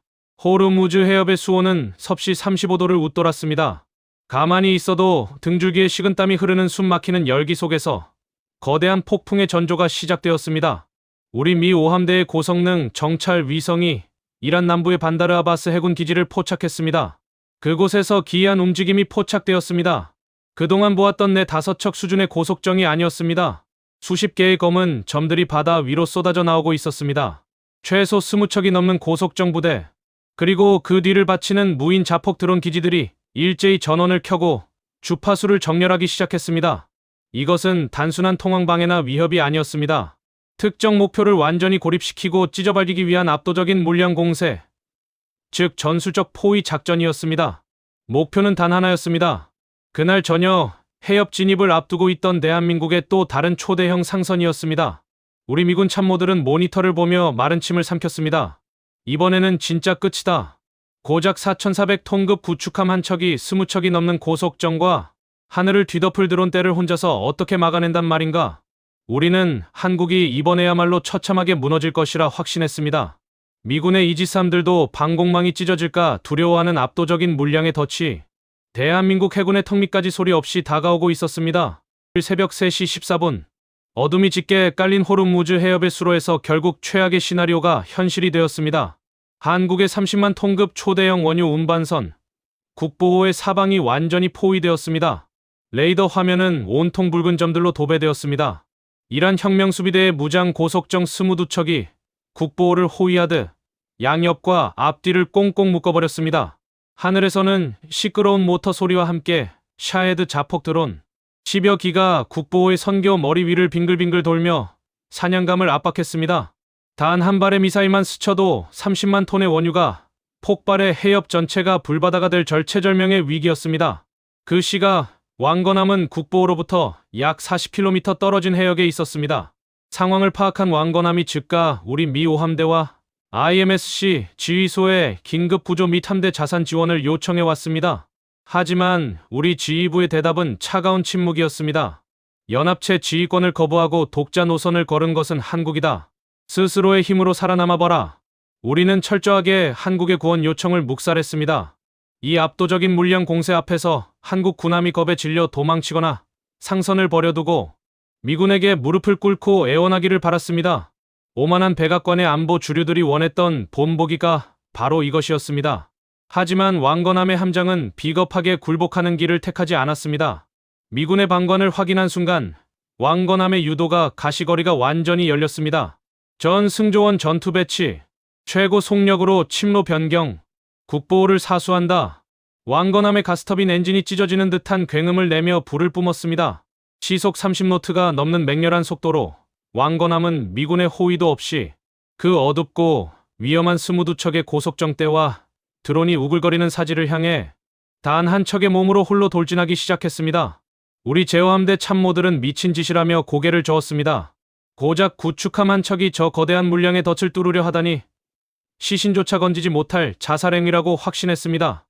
호르무즈 해협의 수온은 섭씨 35도를 웃돌았습니다. 가만히 있어도 등줄기에 식은땀이 흐르는 숨막히는 열기 속에서 거대한 폭풍의 전조가 시작되었습니다. 우리 미 5함대의 고성능 정찰 위성이 이란 남부의 반다르 아바스 해군 기지를 포착했습니다. 그곳에서 기이한 움직임이 포착되었습니다. 그동안 보았던 내 5척 수준의 고속정이 아니었습니다. 수십 개의 검은 점들이 바다 위로 쏟아져 나오고 있었습니다. 최소 20척이 넘는 고속정 부대, 그리고 그 뒤를 바치는 무인 자폭 드론 기지들이 일제히 전원을 켜고 주파수를 정렬하기 시작했습니다. 이것은 단순한 통항방해나 위협이 아니었습니다. 특정 목표를 완전히 고립시키고 찢어발기기 위한 압도적인 물량 공세, 즉 전술적 포위 작전이었습니다. 목표는 단 하나였습니다. 그날 저녁 해협 진입을 앞두고 있던 대한민국의 또 다른 초대형 상선이었습니다. 우리 미군 참모들은 모니터를 보며 마른 침을 삼켰습니다. 이번에는 진짜 끝이다. 고작 4,400톤급 구축함 한 척이 20척이 넘는 고속정과 하늘을 뒤덮을 드론대를 혼자서 어떻게 막아낸단 말인가? 우리는 한국이 이번에야말로 처참하게 무너질 것이라 확신했습니다. 미군의 이지스함들도 방공망이 찢어질까 두려워하는 압도적인 물량의 덫이 대한민국 해군의 턱 밑까지 소리 없이 다가오고 있었습니다. 새벽 3시 14분 어둠이 짙게 깔린 호르무즈 해협의 수로에서 결국 최악의 시나리오가 현실이 되었습니다. 한국의 30만 톤급 초대형 원유 운반선 국보호의 사방이 완전히 포위되었습니다. 레이더 화면은 온통 붉은 점들로 도배되었습니다. 이란 혁명수비대의 무장 고속정 22척이 국보호를 호위하듯 양옆과 앞뒤를 꽁꽁 묶어버렸습니다. 하늘에서는 시끄러운 모터 소리와 함께 샤헤드 자폭 드론 10여 기가 국보호의 선교 머리 위를 빙글빙글 돌며 사냥감을 압박했습니다. 단 한 발의 미사일만 스쳐도 30만 톤의 원유가 폭발해 해협 전체가 불바다가 될 절체절명의 위기였습니다. 그 시각 왕건함은 국보호로부터 약 40km 떨어진 해역에 있었습니다. 상황을 파악한 왕건함이 즉각 우리 미 5함대와 IMSC 지휘소에 긴급 구조 및 함대 자산 지원을 요청해 왔습니다. 하지만 우리 지휘부의 대답은 차가운 침묵이었습니다. 연합체 지휘권을 거부하고 독자 노선을 걸은 것은 한국이다. 스스로의 힘으로 살아남아봐라. 우리는 철저하게 한국의 구원 요청을 묵살했습니다. 이 압도적인 물량 공세 앞에서 한국 군함이 겁에 질려 도망치거나 상선을 버려두고 미군에게 무릎을 꿇고 애원하기를 바랐습니다. 오만한 백악관의 안보 주류들이 원했던 본보기가 바로 이것이었습니다. 하지만 왕건함의 함장은 비겁하게 굴복하는 길을 택하지 않았습니다. 미군의 방관을 확인한 순간 왕건함의 유도가 가시거리가 완전히 열렸습니다. 전 승조원 전투 배치, 최고 속력으로 침로 변경, 국보호를 사수한다. 왕건함의 가스터빈 엔진이 찢어지는 듯한 굉음을 내며 불을 뿜었습니다. 시속 30노트가 넘는 맹렬한 속도로 왕건함은 미군의 호위도 없이 그 어둡고 위험한 22척의 고속정대와 드론이 우글거리는 사지를 향해 단 한 척의 몸으로 홀로 돌진하기 시작했습니다. 우리 제어함대 참모들은 미친 짓이라며 고개를 저었습니다. 고작 구축함 한 척이 저 거대한 물량의 덫을 뚫으려 하다니 시신조차 건지지 못할 자살행위라고 확신했습니다.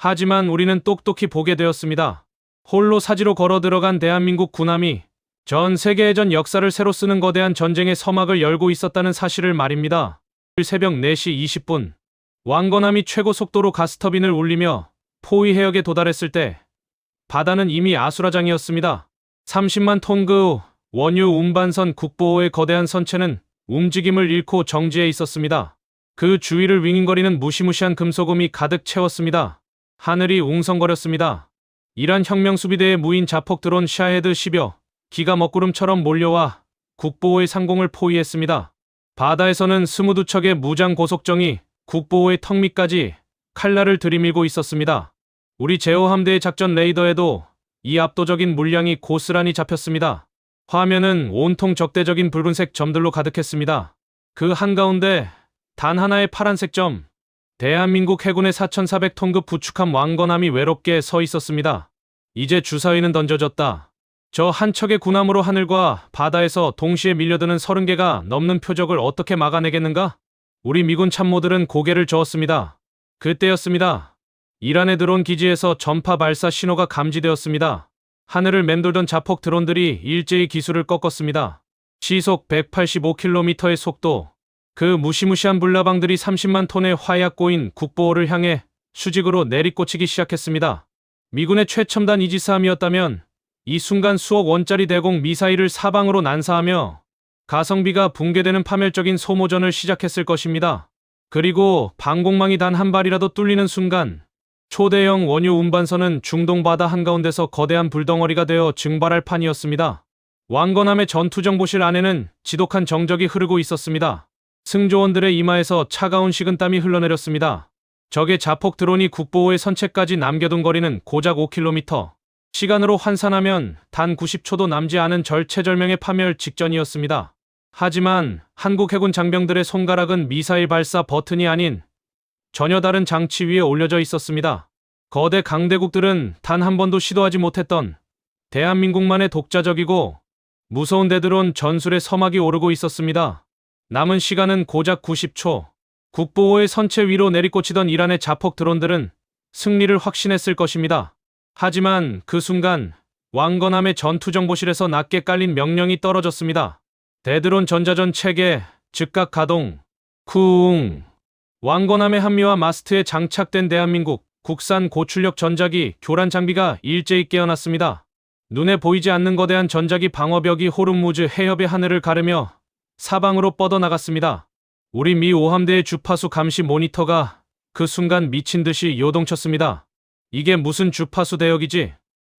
하지만 우리는 똑똑히 보게 되었습니다. 홀로 사지로 걸어 들어간 대한민국 군함이 전 세계해전 역사를 새로 쓰는 거대한 전쟁의 서막을 열고 있었다는 사실을 말입니다. 새벽 4시 20분 왕건함이 최고 속도로 가스터빈을 울리며 포위 해역에 도달했을 때 바다는 이미 아수라장이었습니다. 30만 톤 그 원유 운반선 국보호의 거대한 선체는 움직임을 잃고 정지해 있었습니다. 그 주위를 윙윙거리는 무시무시한 금소금이 가득 채웠습니다. 하늘이 웅성거렸습니다. 이란 혁명수비대의 무인 자폭 드론 샤헤드 10여 기가 먹구름처럼 몰려와 국보호의 상공을 포위했습니다. 바다에서는 22척의 무장 고속정이 국보호의 턱 밑까지 칼날을 들이밀고 있었습니다. 우리 제호함대의 작전 레이더에도 이 압도적인 물량이 고스란히 잡혔습니다. 화면은 온통 적대적인 붉은색 점들로 가득했습니다. 그 한가운데 단 하나의 파란색 점, 대한민국 해군의 4,400톤급 부축함 왕건함이 외롭게 서 있었습니다. 이제 주사위는 던져졌다. 저 한 척의 군함으로 하늘과 바다에서 동시에 밀려드는 30개가 넘는 표적을 어떻게 막아내겠는가? 우리 미군 참모들은 고개를 저었습니다. 그때였습니다. 이란의 드론 기지에서 전파 발사 신호가 감지되었습니다. 하늘을 맴돌던 자폭 드론들이 일제히 기술을 꺾었습니다. 시속 185km의 속도, 그 무시무시한 불나방들이 30만 톤의 화약 꼬인 국보호를 향해 수직으로 내리꽂히기 시작했습니다. 미군의 최첨단 이지스함이었다면 이 순간 수억 원짜리 대공 미사일을 사방으로 난사하며 가성비가 붕괴되는 파멸적인 소모전을 시작했을 것입니다. 그리고 방공망이 단 한 발이라도 뚫리는 순간 초대형 원유 운반선은 중동 바다 한가운데서 거대한 불덩어리가 되어 증발할 판이었습니다. 왕건함의 전투정보실 안에는 지독한 정적이 흐르고 있었습니다. 승조원들의 이마에서 차가운 식은땀이 흘러내렸습니다. 적의 자폭 드론이 국보호의 선체까지 남겨둔 거리는 고작 5km. 시간으로 환산하면 단 90초도 남지 않은 절체절명의 파멸 직전이었습니다. 하지만 한국 해군 장병들의 손가락은 미사일 발사 버튼이 아닌 전혀 다른 장치 위에 올려져 있었습니다. 거대 강대국들은 단 한 번도 시도하지 못했던 대한민국만의 독자적이고 무서운 대드론 전술의 서막이 오르고 있었습니다. 남은 시간은 고작 90초. 국보호의 선체 위로 내리꽂히던 이란의 자폭 드론들은 승리를 확신했을 것입니다. 하지만 그 순간 왕건함의 전투정보실에서 낮게 깔린 명령이 떨어졌습니다. 대드론 전자전 체계 즉각 가동. 쿵. 왕건함의 한미와 마스트에 장착된 대한민국 국산 고출력 전자기 교란 장비가 일제히 깨어났습니다. 눈에 보이지 않는 거대한 전자기 방어벽이 호르무즈 해협의 하늘을 가르며 사방으로 뻗어나갔습니다. 우리 미 5함대의 주파수 감시 모니터가 그 순간 미친 듯이 요동쳤습니다. 이게 무슨 주파수 대역이지?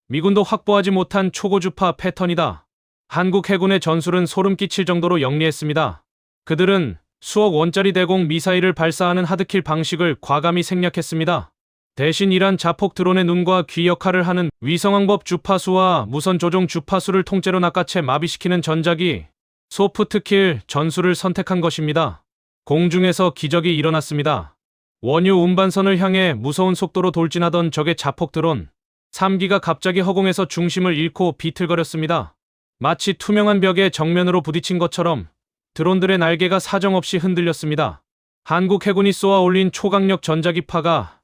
미군도 확보하지 못한 초고주파 패턴이다. 한국 해군의 전술은 소름 끼칠 정도로 영리했습니다. 그들은 수억 원짜리 대공 미사일을 발사하는 하드킬 방식을 과감히 생략했습니다. 대신 이란 자폭 드론의 눈과 귀 역할을 하는 위성왕법 주파수와 무선 조종 주파수를 통째로 낚아채 마비시키는 전자기 소프트킬 전술을 선택한 것입니다. 공중에서 기적이 일어났습니다. 원유 운반선을 향해 무서운 속도로 돌진하던 적의 자폭 드론 3기가 갑자기 허공에서 중심을 잃고 비틀거렸습니다. 마치 투명한 벽에 정면으로 부딪힌 것처럼 드론들의 날개가 사정없이 흔들렸습니다. 한국 해군이 쏘아 올린 초강력 전자기파가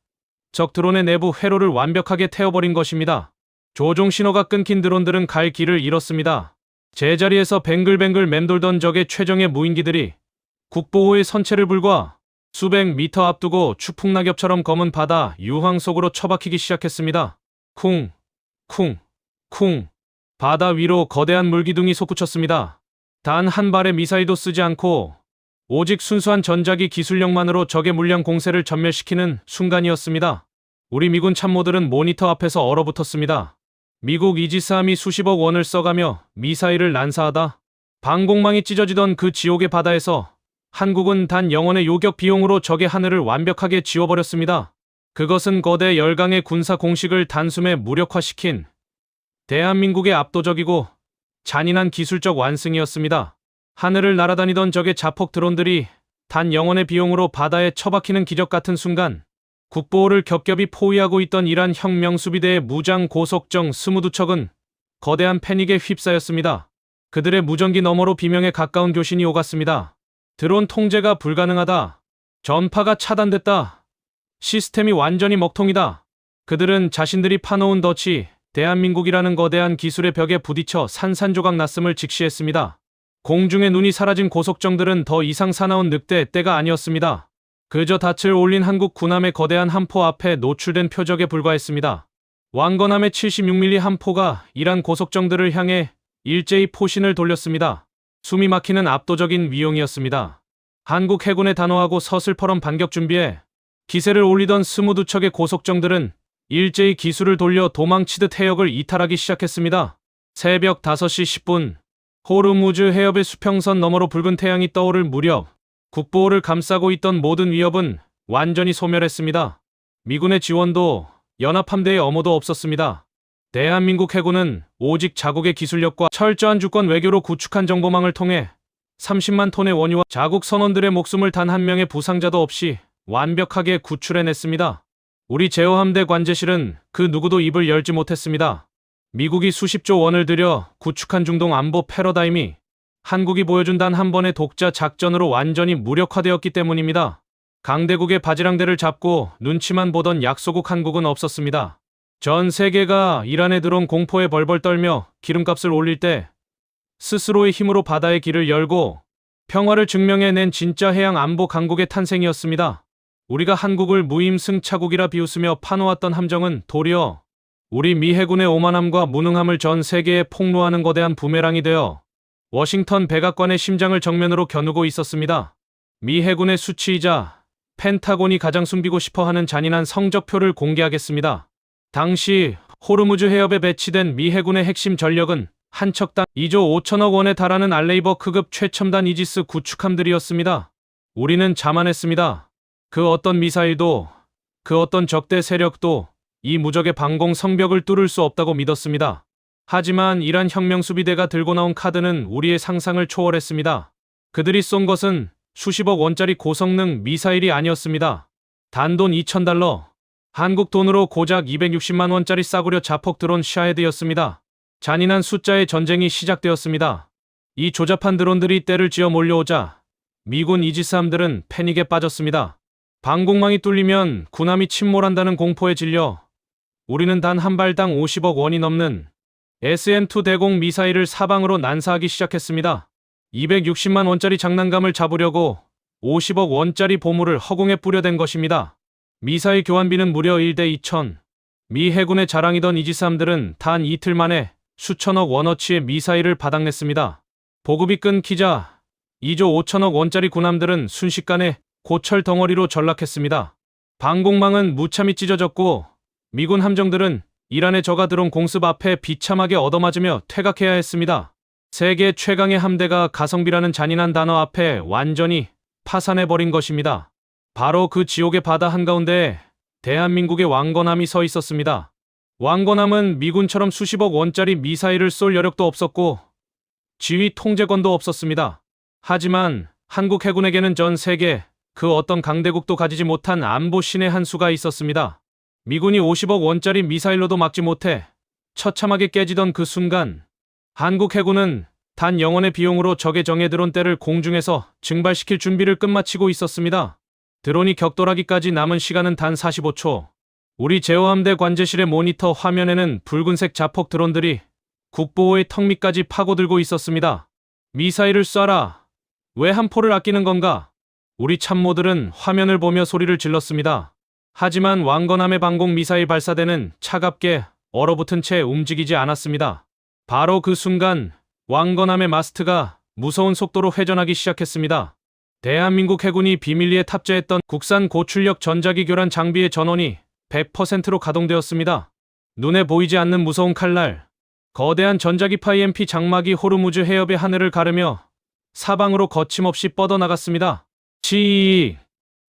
적 드론의 내부 회로를 완벽하게 태워버린 것입니다. 조종 신호가 끊긴 드론들은 갈 길을 잃었습니다. 제자리에서 뱅글뱅글 맴돌던 적의 최정예 무인기들이 국보호의 선체를 불과 수백 미터 앞두고 추풍낙엽처럼 검은 바다 유황 속으로 처박히기 시작했습니다. 쿵, 쿵, 쿵. 바다 위로 거대한 물기둥이 솟구쳤습니다. 단 한 발의 미사일도 쓰지 않고 오직 순수한 전자기 기술력만으로 적의 물량 공세를 전멸시키는 순간이었습니다. 우리 미군 참모들은 모니터 앞에서 얼어붙었습니다. 미국 이지스함이 수십억 원을 써가며 미사일을 난사하다 방공망이 찢어지던 그 지옥의 바다에서 한국은 단 영원의 요격 비용으로 적의 하늘을 완벽하게 지워버렸습니다. 그것은 거대 열강의 군사 공식을 단숨에 무력화시킨 대한민국의 압도적이고 잔인한 기술적 완승이었습니다. 하늘을 날아다니던 적의 자폭 드론들이 단 영원의 비용으로 바다에 처박히는 기적 같은 순간 국보호를 겹겹이 포위하고 있던 이란 혁명수비대의 무장 고속정 22척은 거대한 패닉에 휩싸였습니다. 그들의 무전기 너머로 비명에 가까운 교신이 오갔습니다. 드론 통제가 불가능하다. 전파가 차단됐다. 시스템이 완전히 먹통이다. 그들은 자신들이 파놓은 덫이 대한민국이라는 거대한 기술의 벽에 부딪혀 산산조각 났음을 직시했습니다. 공중에 눈이 사라진 고속정들은 더 이상 사나운 늑대 때가 아니었습니다. 그저 닻을 올린 한국 군함의 거대한 함포 앞에 노출된 표적에 불과했습니다. 왕건함의 76mm 함포가 이란 고속정들을 향해 일제히 포신을 돌렸습니다. 숨이 막히는 압도적인 위용이었습니다. 한국 해군의 단호하고 서슬퍼런 반격 준비에 기세를 올리던 22척의 고속정들은 일제히 기술을 돌려 도망치듯 해역을 이탈하기 시작했습니다. 새벽 5시 10분, 호르무즈 해협의 수평선 너머로 붉은 태양이 떠오를 무렵 국보호를 감싸고 있던 모든 위협은 완전히 소멸했습니다. 미군의 지원도 연합함대의 엄호도 없었습니다. 대한민국 해군은 오직 자국의 기술력과 철저한 주권 외교로 구축한 정보망을 통해 30만 톤의 원유와 자국 선원들의 목숨을 단 한 명의 부상자도 없이 완벽하게 구출해냈습니다. 우리 제어함대 관제실은 그 누구도 입을 열지 못했습니다. 미국이 수십조 원을 들여 구축한 중동 안보 패러다임이 한국이 보여준 단 한 번의 독자 작전으로 완전히 무력화되었기 때문입니다. 강대국의 바지랑대를 잡고 눈치만 보던 약소국 한국은 없었습니다. 전 세계가 이란에 들어온 공포에 벌벌 떨며 기름값을 올릴 때 스스로의 힘으로 바다의 길을 열고 평화를 증명해낸 진짜 해양 안보 강국의 탄생이었습니다. 우리가 한국을 무임승차국이라 비웃으며 파놓았던 함정은 도리어 우리 미 해군의 오만함과 무능함을 전 세계에 폭로하는 거대한 부메랑이 되어 워싱턴 백악관의 심장을 정면으로 겨누고 있었습니다. 미 해군의 수치이자 펜타곤이 가장 숨기고 싶어하는 잔인한 성적표를 공개하겠습니다. 당시 호르무즈 해협에 배치된 미 해군의 핵심 전력은 한 척당 2조 5천억 원에 달하는 알레이버크급 최첨단 이지스 구축함들이었습니다. 우리는 자만했습니다. 그 어떤 미사일도, 그 어떤 적대 세력도 이 무적의 방공 성벽을 뚫을 수 없다고 믿었습니다. 하지만 이란 혁명수비대가 들고 나온 카드는 우리의 상상을 초월했습니다. 그들이 쏜 것은 수십억 원짜리 고성능 미사일이 아니었습니다. 단돈 2,000달러, 한국 돈으로 고작 260만 원짜리 싸구려 자폭 드론 샤헤드였습니다. 잔인한 숫자의 전쟁이 시작되었습니다. 이 조잡한 드론들이 때를 지어 몰려오자 미군 이지스함들은 패닉에 빠졌습니다. 방공망이 뚫리면 군함이 침몰한다는 공포에 질려 우리는 단 한 발당 50억 원이 넘는 SM-2 대공 미사일을 사방으로 난사하기 시작했습니다. 260만 원짜리 장난감을 잡으려고 50억 원짜리 보물을 허공에 뿌려댄 것입니다. 미사일 교환비는 무려 1대 2천. 미 해군의 자랑이던 이지스함들은 단 이틀 만에 수천억 원어치의 미사일을 바닥냈습니다. 보급이 끊기자 2조 5천억 원짜리 군함들은 순식간에 고철 덩어리로 전락했습니다. 방공망은 무참히 찢어졌고 미군 함정들은 이란의 저가 들어온 공습 앞에 비참하게 얻어맞으며 퇴각해야 했습니다. 세계 최강의 함대가 가성비라는 잔인한 단어 앞에 완전히 파산해버린 것입니다. 바로 그 지옥의 바다 한가운데에 대한민국의 왕건함이 서 있었습니다. 왕건함은 미군처럼 수십억 원짜리 미사일을 쏠 여력도 없었고 지휘 통제권도 없었습니다. 하지만 한국 해군에게는 전 세계 그 어떤 강대국도 가지지 못한 안보 신의 한 수가 있었습니다. 미군이 50억 원짜리 미사일로도 막지 못해 처참하게 깨지던 그 순간 한국 해군은 단 영원의 비용으로 적의 정예 드론 떼를 공중에서 증발시킬 준비를 끝마치고 있었습니다. 드론이 격돌하기까지 남은 시간은 단 45초. 우리 제어함대 관제실의 모니터 화면에는 붉은색 자폭 드론들이 국보호의 턱 밑까지 파고들고 있었습니다. 미사일을 쏴라. 왜 함포를 아끼는 건가? 우리 참모들은 화면을 보며 소리를 질렀습니다. 하지만 왕건함의 방공 미사일 발사대는 차갑게 얼어붙은 채 움직이지 않았습니다. 바로 그 순간 왕건함의 마스트가 무서운 속도로 회전하기 시작했습니다. 대한민국 해군이 비밀리에 탑재했던 국산 고출력 전자기 교란 장비의 전원이 100%로 가동되었습니다. 눈에 보이지 않는 무서운 칼날, 거대한 전자기파 EMP 장막이 호르무즈 해협의 하늘을 가르며 사방으로 거침없이 뻗어나갔습니다. 치이이!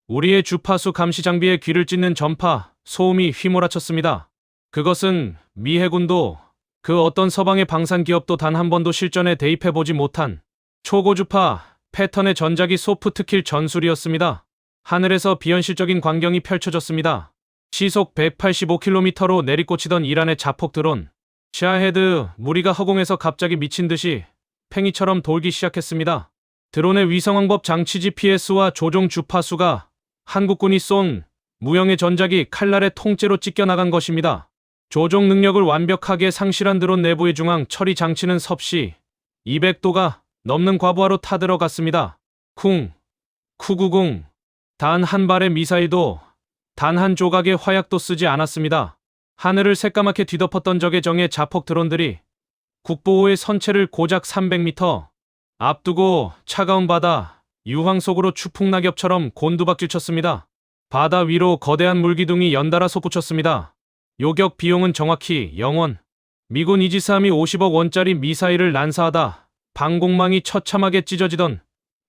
우리의 주파수 감시 장비에 귀를 찢는 전파, 소음이 휘몰아쳤습니다. 그것은 미 해군도 그 어떤 서방의 방산 기업도 단 한 번도 실전에 대입해보지 못한 초고주파 패턴의 전자기 소프트킬 전술이었습니다. 하늘에서 비현실적인 광경이 펼쳐졌습니다. 시속 185km로 내리꽂히던 이란의 자폭 드론 샤헤드 무리가 허공에서 갑자기 미친 듯이 팽이처럼 돌기 시작했습니다. 드론의 위성왕법 장치 GPS와 조종 주파수가 한국군이 쏜 무영의 전작이 칼날의 통째로 찢겨나간 것입니다. 조종 능력을 완벽하게 상실한 드론 내부의 중앙 처리 장치는 섭씨 200도가 넘는 과부하로 타들어갔습니다. 쿵, 쿠구궁. 단 한 발의 미사일도 단 한 조각의 화약도 쓰지 않았습니다. 하늘을 새까맣게 뒤덮었던 적의 정예 자폭 드론들이 국보호의 선체를 고작 300m 앞두고 차가운 바다 유황 속으로 추풍낙엽처럼 곤두박질 쳤습니다. 바다 위로 거대한 물기둥이 연달아 솟구쳤습니다. 요격 비용은 정확히 0원. 미군 이지스함이 50억 원짜리 미사일을 난사하다 방공망이 처참하게 찢어지던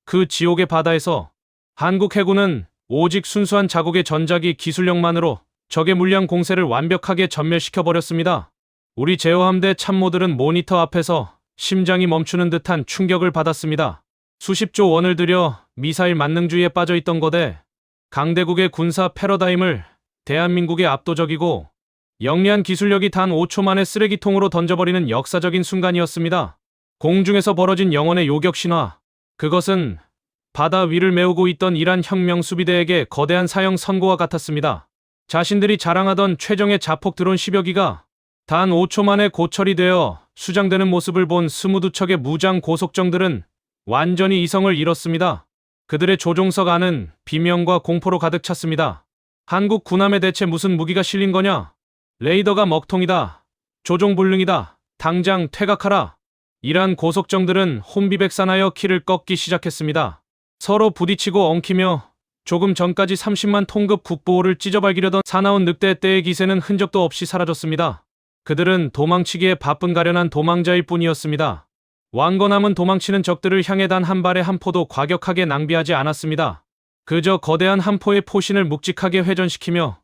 그 지옥의 바다에서 한국 해군은 오직 순수한 자국의 전자기 기술력만으로 적의 물량 공세를 완벽하게 전멸시켜버렸습니다. 우리 제어함대 참모들은 모니터 앞에서 심장이 멈추는 듯한 충격을 받았습니다. 수십조 원을 들여 미사일 만능주의에 빠져있던 거대 강대국의 군사 패러다임을 대한민국의 압도적이고 영리한 기술력이 단 5초 만에 쓰레기통으로 던져버리는 역사적인 순간이었습니다. 공중에서 벌어진 영원의 요격 신화. 그것은 바다 위를 메우고 있던 이란 혁명 수비대에게 거대한 사형 선고와 같았습니다. 자신들이 자랑하던 최정예 자폭 드론 10여 기가 단 5초 만에 고철이 되어 수장되는 모습을 본 22척의 무장 고속정들은 완전히 이성을 잃었습니다. 그들의 조종석 안은 비명과 공포로 가득 찼습니다. 한국 군함에 대체 무슨 무기가 실린 거냐? 레이더가 먹통이다. 조종불능이다. 당장 퇴각하라. 이란 고속정들은 혼비백산하여 키를 꺾기 시작했습니다. 서로 부딪히고 엉키며 조금 전까지 30만 톤급 국보호를 찢어발기려던 사나운 늑대 떼의 기세는 흔적도 없이 사라졌습니다. 그들은 도망치기에 바쁜 가련한 도망자일 뿐이었습니다. 왕건함은 도망치는 적들을 향해 단 한 발의 함포도 과격하게 낭비하지 않았습니다. 그저 거대한 함포의 포신을 묵직하게 회전시키며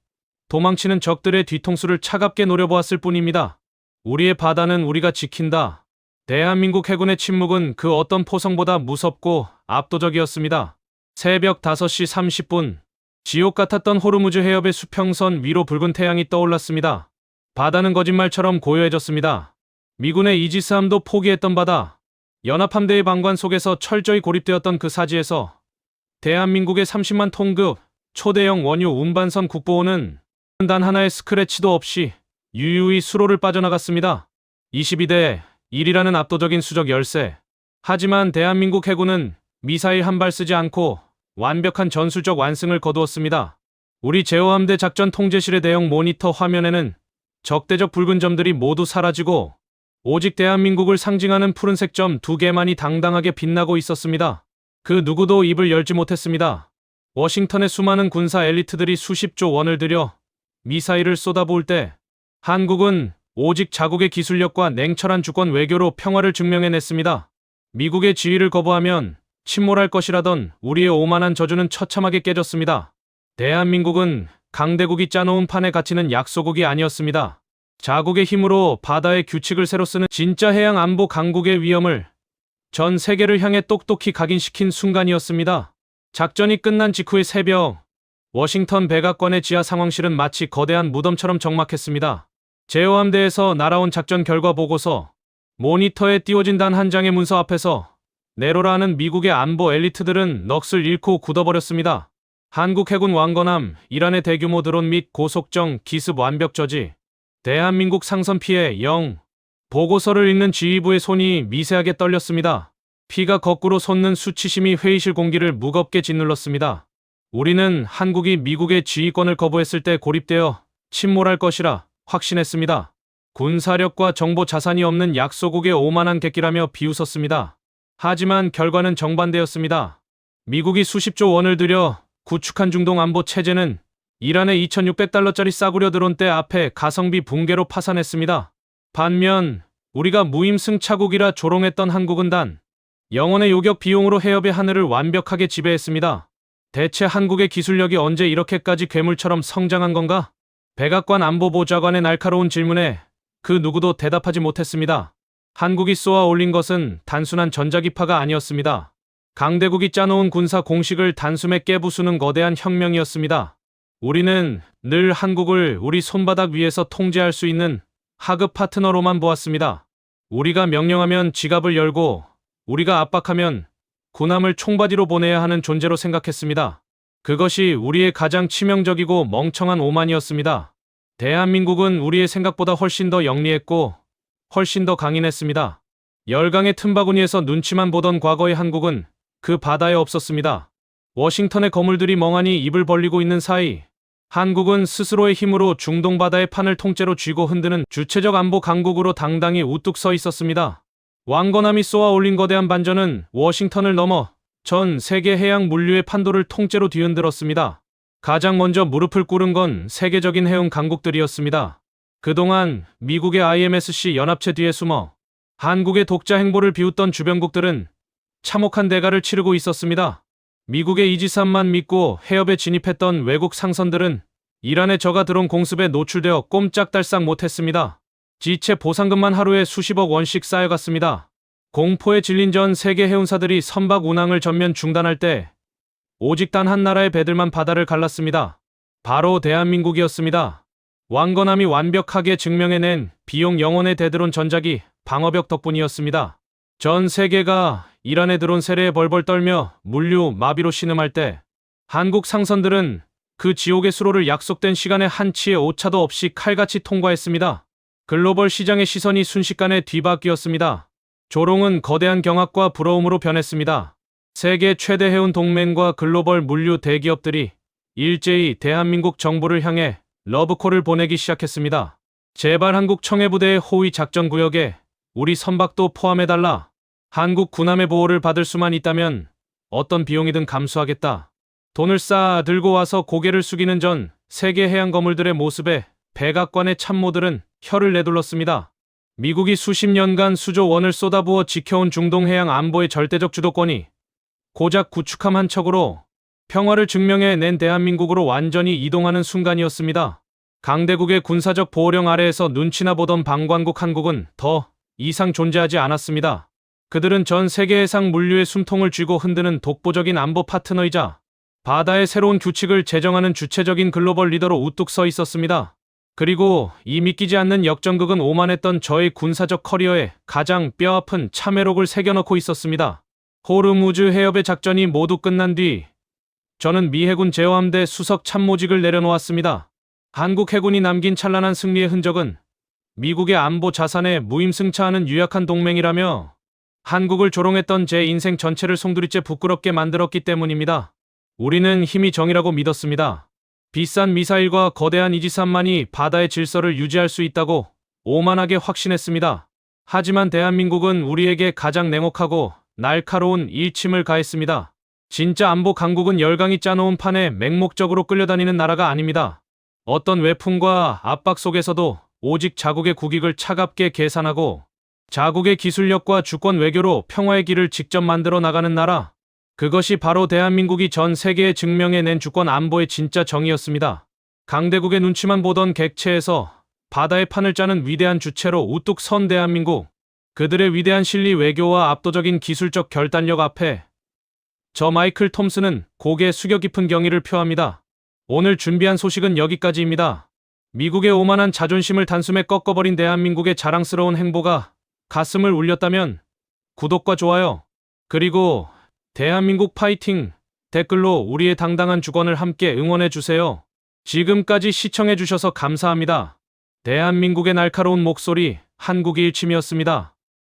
도망치는 적들의 뒤통수를 차갑게 노려보았을 뿐입니다. 우리의 바다는 우리가 지킨다. 대한민국 해군의 침묵은 그 어떤 포성보다 무섭고 압도적이었습니다. 새벽 5시 30분, 지옥 같았던 호르무즈 해협의 수평선 위로 붉은 태양이 떠올랐습니다. 바다는 거짓말처럼 고요해졌습니다. 미군의 이지스함도 포기했던 바다, 연합함대의 방관 속에서 철저히 고립되었던 그 사지에서 대한민국의 30만 톤급 초대형 원유 운반선 국보호는 단 하나의 스크래치도 없이 유유히 수로를 빠져나갔습니다. 22대 1이라는 압도적인 수적 열세. 하지만 대한민국 해군은 미사일 한 발 쓰지 않고 완벽한 전술적 완승을 거두었습니다. 우리 제어함대 작전 통제실의 대형 모니터 화면에는 적대적 붉은 점들이 모두 사라지고 오직 대한민국을 상징하는 푸른색 점 2개만이 당당하게 빛나고 있었습니다. 그 누구도 입을 열지 못했습니다. 워싱턴의 수많은 군사 엘리트들이 수십조 원을 들여 미사일을 쏟아부을 때 한국은 오직 자국의 기술력과 냉철한 주권 외교로 평화를 증명해냈습니다. 미국의 지위를 거부하면 침몰할 것이라던 우리의 오만한 저주는 처참하게 깨졌습니다. 대한민국은 강대국이 짜놓은 판에 갇히는 약소국이 아니었습니다. 자국의 힘으로 바다의 규칙을 새로 쓰는 진짜 해양 안보 강국의 위험을 전 세계를 향해 똑똑히 각인시킨 순간이었습니다. 작전이 끝난 직후의 새벽, 워싱턴 백악관의 지하 상황실은 마치 거대한 무덤처럼 적막했습니다. 제어함대에서 날아온 작전 결과 보고서, 모니터에 띄워진 단 한 장의 문서 앞에서 네로라 하는 미국의 안보 엘리트들은 넋을 잃고 굳어버렸습니다. 한국 해군 왕건함, 이란의 대규모 드론 및 고속정 기습 완벽 저지, 대한민국 상선 피해 0. 보고서를 읽는 지휘부의 손이 미세하게 떨렸습니다. 피가 거꾸로 솟는 수치심이 회의실 공기를 무겁게 짓눌렀습니다. 우리는 한국이 미국의 지휘권을 거부했을 때 고립되어 침몰할 것이라 확신했습니다. 군사력과 정보 자산이 없는 약소국의 오만한 객기라며 비웃었습니다. 하지만 결과는 정반대였습니다. 미국이 수십조 원을 들여 구축한 중동 안보 체제는 이란의 2,600달러짜리 싸구려 드론 대 앞에 가성비 붕괴로 파산했습니다. 반면 우리가 무임승차국이라 조롱했던 한국은 단 영원의 요격 비용으로 해협의 하늘을 완벽하게 지배했습니다. 대체 한국의 기술력이 언제 이렇게까지 괴물처럼 성장한 건가? 백악관 안보보좌관의 날카로운 질문에 그 누구도 대답하지 못했습니다. 한국이 쏘아 올린 것은 단순한 전자기파가 아니었습니다. 강대국이 짜놓은 군사 공식을 단숨에 깨부수는 거대한 혁명이었습니다. 우리는 늘 한국을 우리 손바닥 위에서 통제할 수 있는 하급 파트너로만 보았습니다. 우리가 명령하면 지갑을 열고 우리가 압박하면 군함을 총바디로 보내야 하는 존재로 생각했습니다. 그것이 우리의 가장 치명적이고 멍청한 오만이었습니다. 대한민국은 우리의 생각보다 훨씬 더 영리했고 훨씬 더 강인했습니다. 열강의 틈바구니에서 눈치만 보던 과거의 한국은 그 바다에 없었습니다. 워싱턴의 거물들이 멍하니 입을 벌리고 있는 사이 한국은 스스로의 힘으로 중동 바다의 판을 통째로 쥐고 흔드는 주체적 안보 강국으로 당당히 우뚝 서 있었습니다. 왕건함이 쏘아 올린 거대한 반전은 워싱턴을 넘어 전 세계 해양 물류의 판도를 통째로 뒤흔들었습니다. 가장 먼저 무릎을 꿇은 건 세계적인 해운 강국들이었습니다. 그동안 미국의 IMSC 연합체 뒤에 숨어 한국의 독자 행보를 비웃던 주변국들은 참혹한 대가를 치르고 있었습니다. 미국의 이지스함만 믿고 해협에 진입했던 외국 상선들은 이란의 저가 드론 공습에 노출되어 꼼짝달싹 못했습니다. 지체 보상금만 하루에 수십억 원씩 쌓여갔습니다. 공포에 질린 전 세계 해운사들이 선박 운항을 전면 중단할 때 오직 단 한 나라의 배들만 바다를 갈랐습니다. 바로 대한민국이었습니다. 왕건함이 완벽하게 증명해낸 비용 영원의 대드론 전작이 방어벽 덕분이었습니다. 전 세계가 이란의 드론 세례에 벌벌 떨며 물류 마비로 신음할 때 한국 상선들은 그 지옥의 수로를 약속된 시간에 한치의 오차도 없이 칼같이 통과했습니다. 글로벌 시장의 시선이 순식간에 뒤바뀌었습니다. 조롱은 거대한 경악과 부러움으로 변했습니다. 세계 최대 해운 동맹과 글로벌 물류 대기업들이 일제히 대한민국 정부를 향해 러브콜을 보내기 시작했습니다. 제발 한국 청해부대의 호위 작전구역에 우리 선박도 포함해달라. 한국 군함의 보호를 받을 수만 있다면 어떤 비용이든 감수하겠다. 돈을 쌓아 들고 와서 고개를 숙이는 전 세계 해양 거물들의 모습에 백악관의 참모들은 혀를 내둘렀습니다. 미국이 수십 년간 수조 원을 쏟아부어 지켜온 중동 해양 안보의 절대적 주도권이 고작 구축함 한 척으로 평화를 증명해낸 대한민국으로 완전히 이동하는 순간이었습니다. 강대국의 군사적 보호령 아래에서 눈치나 보던 방관국 한국은 더 이상 존재하지 않았습니다. 그들은 전 세계 해상 물류의 숨통을 쥐고 흔드는 독보적인 안보 파트너이자 바다의 새로운 규칙을 제정하는 주체적인 글로벌 리더로 우뚝 서 있었습니다. 그리고 이 믿기지 않는 역전극은 오만했던 저의 군사적 커리어에 가장 뼈아픈 참회록을 새겨넣고 있었습니다. 호르무즈 해협의 작전이 모두 끝난 뒤 저는 미 해군 제어함대 수석 참모직을 내려놓았습니다. 한국 해군이 남긴 찬란한 승리의 흔적은 미국의 안보 자산에 무임승차하는 유약한 동맹이라며 한국을 조롱했던 제 인생 전체를 송두리째 부끄럽게 만들었기 때문입니다. 우리는 힘이 정이라고 믿었습니다. 비싼 미사일과 거대한 이지스함만이 바다의 질서를 유지할 수 있다고 오만하게 확신했습니다. 하지만 대한민국은 우리에게 가장 냉혹하고 날카로운 일침을 가했습니다. 진짜 안보 강국은 열강이 짜놓은 판에 맹목적으로 끌려다니는 나라가 아닙니다. 어떤 외풍과 압박 속에서도 오직 자국의 국익을 차갑게 계산하고 자국의 기술력과 주권 외교로 평화의 길을 직접 만들어 나가는 나라. 그것이 바로 대한민국이 전 세계에 증명해낸 주권 안보의 진짜 정의였습니다. 강대국의 눈치만 보던 객체에서 바다의 판을 짜는 위대한 주체로 우뚝 선 대한민국. 그들의 위대한 실리 외교와 압도적인 기술적 결단력 앞에 저 마이클 톰슨은 고개 숙여 깊은 경의를 표합니다. 오늘 준비한 소식은 여기까지입니다. 미국의 오만한 자존심을 단숨에 꺾어버린 대한민국의 자랑스러운 행보가 가슴을 울렸다면 구독과 좋아요, 그리고 대한민국 파이팅 댓글로 우리의 당당한 주권을 함께 응원해주세요. 지금까지 시청해주셔서 감사합니다. 대한민국의 날카로운 목소리 한국일침이었습니다.